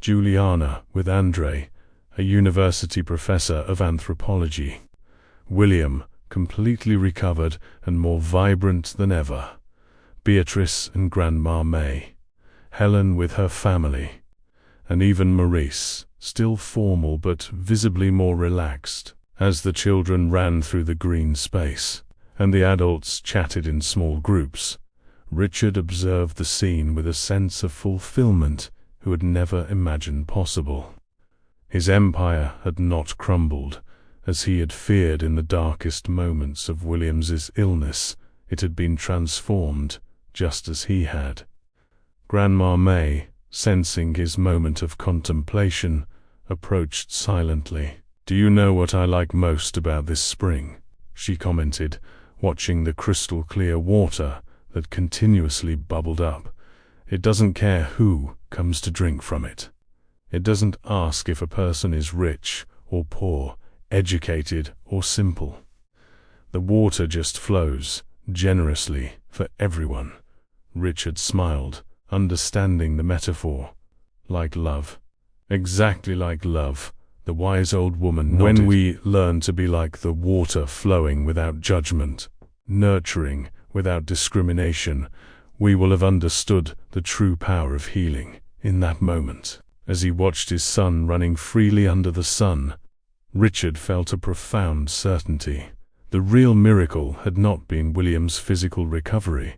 Juliana with Andre, a university professor of anthropology, William, completely recovered and more vibrant than ever, Beatrice and Grandma May, Helen with her family, and even Maurice, still formal but visibly more relaxed. As the children ran through the green space, and the adults chatted in small groups, Richard observed the scene with a sense of fulfillment he had never imagined possible. His empire had not crumbled, as he had feared in the darkest moments of William's illness. It had been transformed, just as he had. Grandma May, sensing his moment of contemplation, approached silently. "Do you know what I like most about this spring?" she commented, watching the crystal-clear water that continuously bubbled up. "It doesn't care who comes to drink from it. It doesn't ask if a person is rich or poor, educated or simple. The water just flows, generously, for everyone." Richard smiled, understanding the metaphor. "Like love." "Exactly like love," the wise old woman nodded. "When we learn to be like the water flowing without judgment, nurturing without discrimination, we will have understood the true power of healing." In that moment, as he watched his son running freely under the sun, Richard felt a profound certainty. The real miracle had not been William's physical recovery,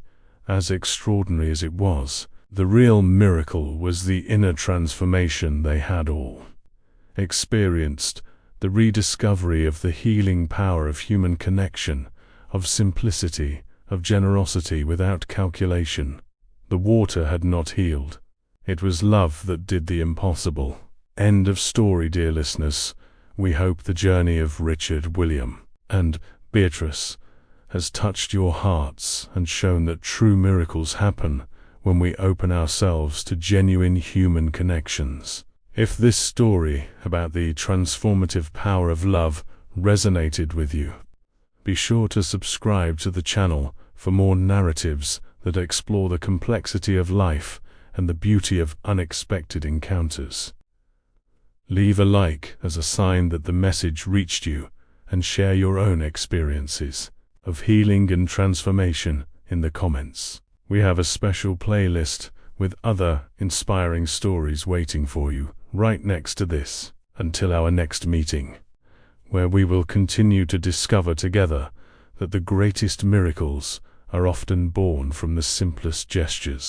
as extraordinary as it was. The real miracle was the inner transformation they had all experienced, the rediscovery of the healing power of human connection, of simplicity, of generosity without calculation. The water had not healed. It was love that did the impossible. End of story, dear listeners. We hope the journey of Richard, William, and Beatrice has touched your hearts and shown that true miracles happen when we open ourselves to genuine human connections. If this story about the transformative power of love resonated with you, Be sure to subscribe to the channel for more narratives that explore the complexity of life and the beauty of unexpected encounters. Leave a like as a sign that the message reached you, and share your own experiences of healing and transformation in the comments. We have a special playlist with other inspiring stories waiting for you right next to this. Until our next meeting, where we will continue to discover together that the greatest miracles are often born from the simplest gestures.